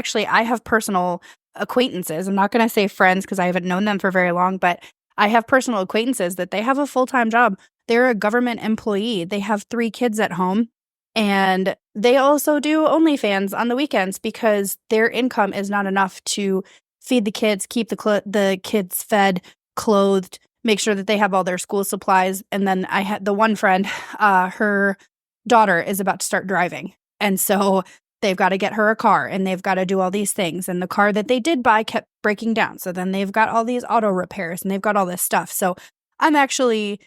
have personal acquaintances. I'm not going to say friends because I haven't known them for very long, but I have personal acquaintances that they have a full-time job. They're a government employee. They have 3 kids at home, and they also do OnlyFans on the weekends because their income is not enough to feed the kids, keep the kids fed, clothed, make sure that they have all their school supplies. And then I had the one friend, her daughter is about to start driving. And so they've got to get her a car and they've got to do all these things. And the car that they did buy kept breaking down. So then they've got all these auto repairs and they've got all this stuff. So I'm actually,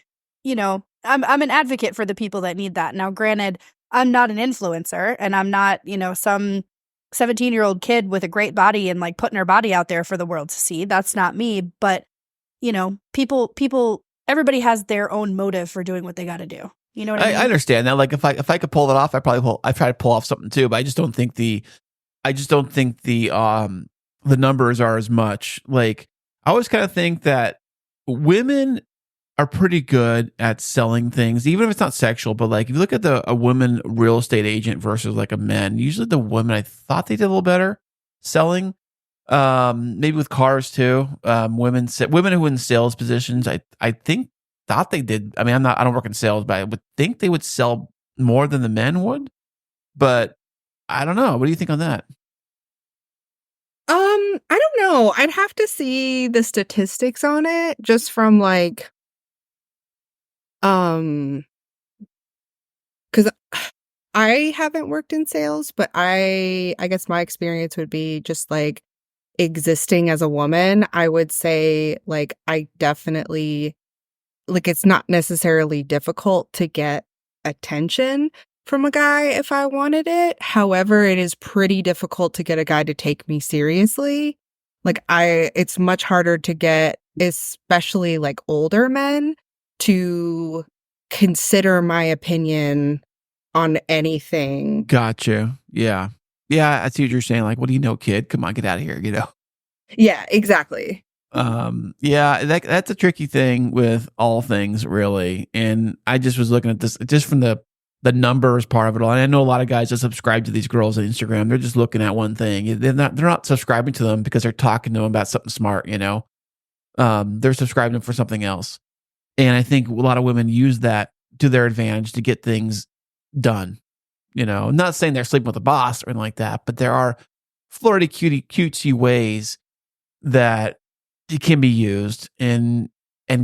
I'm an advocate for the people that need that. Now, granted, I'm not an influencer and I'm not, some 17-year-old kid with a great body and like putting her body out there for the world to see. That's not me. But, everybody has their own motive for doing what they got to do. You know what I mean? I understand that. Like if I could pull it off, I try to pull off something too, but I just don't think the numbers are as much. Like I always kind of think that women are pretty good at selling things, even if it's not sexual. But like if you look at a woman real estate agent versus like a man, usually the women, I thought they did a little better selling. Maybe with cars too. Women who in sales positions, I thought they did. I mean, I don't work in sales, but I would think they would sell more than the men would. But I don't know. What do you think on that? I don't know. I'd have to see the statistics on it just from like, because I haven't worked in sales, but I guess my experience would be just like existing as a woman. I would say like I definitely like it's not necessarily difficult to get attention from a guy if I wanted it. However, it is pretty difficult to get a guy to take me seriously. Like it's much harder to get, especially like older men, to consider my opinion on anything. Gotcha. Yeah. Yeah. I see what you're saying. Like, what do you know, kid? Come on, get out of here, Yeah, exactly. Yeah, that's a tricky thing with all things really. And I just was looking at this just from the numbers part of it all. And I know a lot of guys that subscribe to these girls on Instagram. They're just looking at one thing. They're not subscribing to them because they're talking to them about something smart, They're subscribing them for something else. And I think a lot of women use that to their advantage to get things done. I'm not saying they're sleeping with a boss or anything like that, but there are flirty, cutesy ways that it can be used, and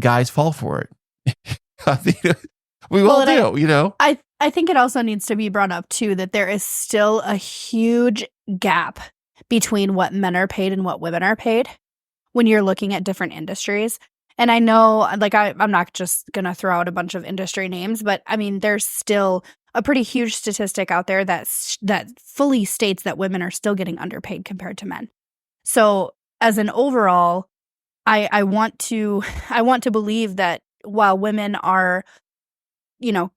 guys fall for it. I think we all do, I think it also needs to be brought up too that there is still a huge gap between what men are paid and what women are paid when you're looking at different industries. And I know, like, I'm not just going to throw out a bunch of industry names, but I mean, there's still a pretty huge statistic out there that fully states that women are still getting underpaid compared to men. So as an overall, I want to believe that while women are,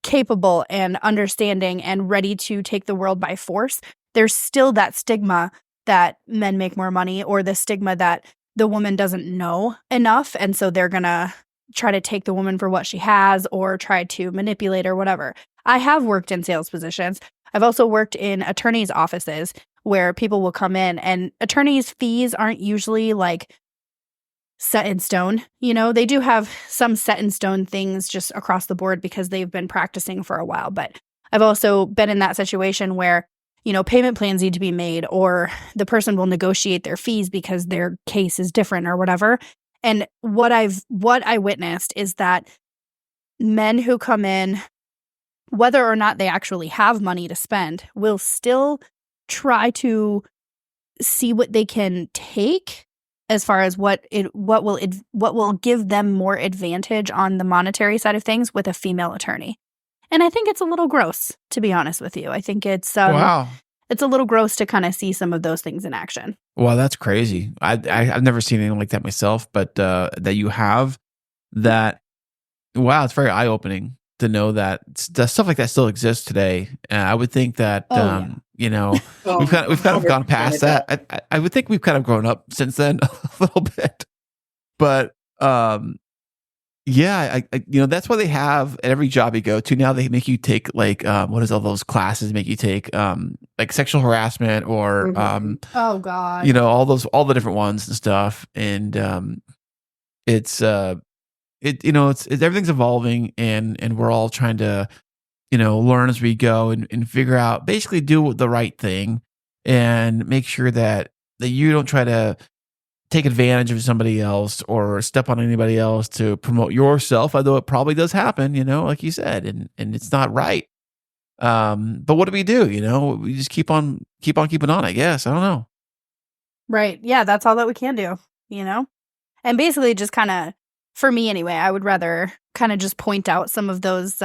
capable and understanding and ready to take the world by force, there's still that stigma that men make more money, or the stigma that the woman doesn't know enough. And so they're going to try to take the woman for what she has or try to manipulate or whatever. I have worked in sales positions. I've also worked in attorneys' offices where people will come in, and attorneys' fees aren't usually like set in stone. They do have some set in stone things just across the board because they've been practicing for a while. But I've also been in that situation where, payment plans need to be made, or the person will negotiate their fees because their case is different or whatever. And what I witnessed is that men who come in, whether or not they actually have money to spend, will still try to see what they can take as far as what will give them more advantage on the monetary side of things with a female attorney. And I think it's a little gross, to be honest with you. I think it's wow. It's a little gross to kind of see some of those things in action. Wow, that's crazy. I've never seen anything like that myself, but that you have that. Wow, it's very eye opening to know that stuff like that still exists today. I would think that we've kind of gone past that. I would think we've kind of grown up since then a little bit, but Yeah, that's why they have at every job you go to now. They make you take like what is all those classes make you take like sexual harassment or oh god, all the different ones and stuff. And it's it's everything's evolving and we're all trying to learn as we go and figure out, basically do the right thing and make sure that you don't try to take advantage of somebody else or step on anybody else to promote yourself, although it probably does happen, like you said, and it's not right. But what do we do? We just keep on keeping on, I guess. I don't know. Right. Yeah, that's all that we can do, And basically just kind of, for me anyway, I would rather kind of just point out some of those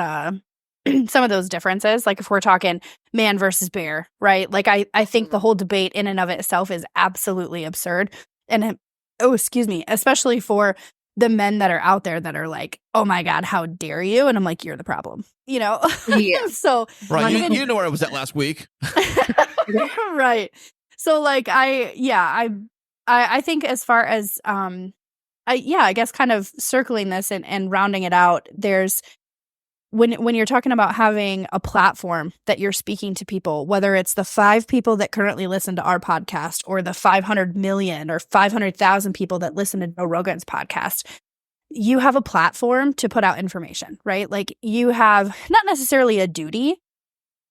some of those differences. Like if we're talking man versus bear, right? Like I think the whole debate in and of itself is absolutely absurd. And especially for the men that are out there that are like, oh my God, how dare you? And I'm like, you're the problem, Yeah. So right. You didn't know where I was at last week. Right. So like I think as far as I guess kind of circling this and rounding it out, there's when you're talking about having a platform that you're speaking to people, whether it's the 5 people that currently listen to our podcast or the 500 million or 500,000 people that listen to Joe Rogan's podcast, you have a platform to put out information, right? Like you have not necessarily a duty.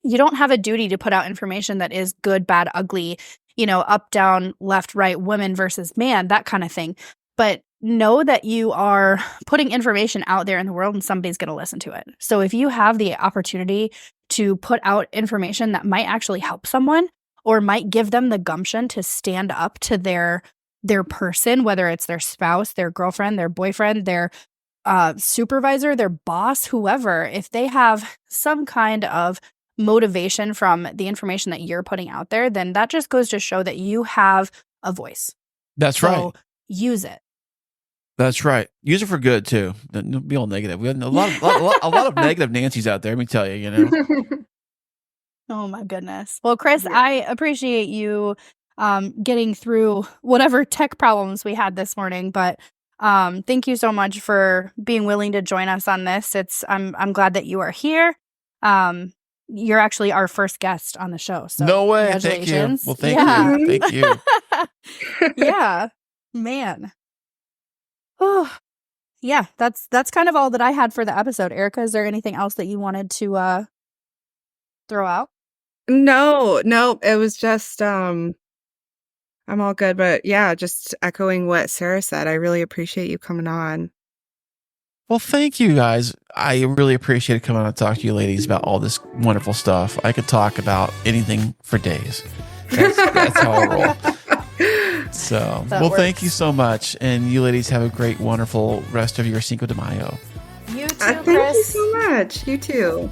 You don't have a duty to put out information that is good, bad, ugly, up, down, left, right, woman versus man, that kind of thing. But know that you are putting information out there in the world and somebody's going to listen to it. So if you have the opportunity to put out information that might actually help someone or might give them the gumption to stand up to their person, whether it's their spouse, their girlfriend, their boyfriend, their supervisor, their boss, whoever, if they have some kind of motivation from the information that you're putting out there, then that just goes to show that you have a voice. That's right. Use it. That's right. Use it for good too. Don't be all negative. We have a lot of negative Nancy's out there. Let me tell you. Oh my goodness. Well, Chris, I appreciate you getting through whatever tech problems we had this morning. But thank you so much for being willing to join us on this. I'm glad that you are here. You're actually our first guest on the show. So no way. Congratulations. Thank you. Well, thank you. Yeah, man. Oh, yeah. That's kind of all that I had for the episode. Erika, is there anything else that you wanted to throw out? No. It was just I'm all good, but yeah, just echoing what Sarah said. I really appreciate you coming on. Well, thank you guys. I really appreciate coming on and talk to you ladies about all this wonderful stuff. I could talk about anything for days. That's how I roll. So, thank you so much. And you ladies have a great, wonderful rest of your Cinco de Mayo. You too, Chris. Thank you so much. You too.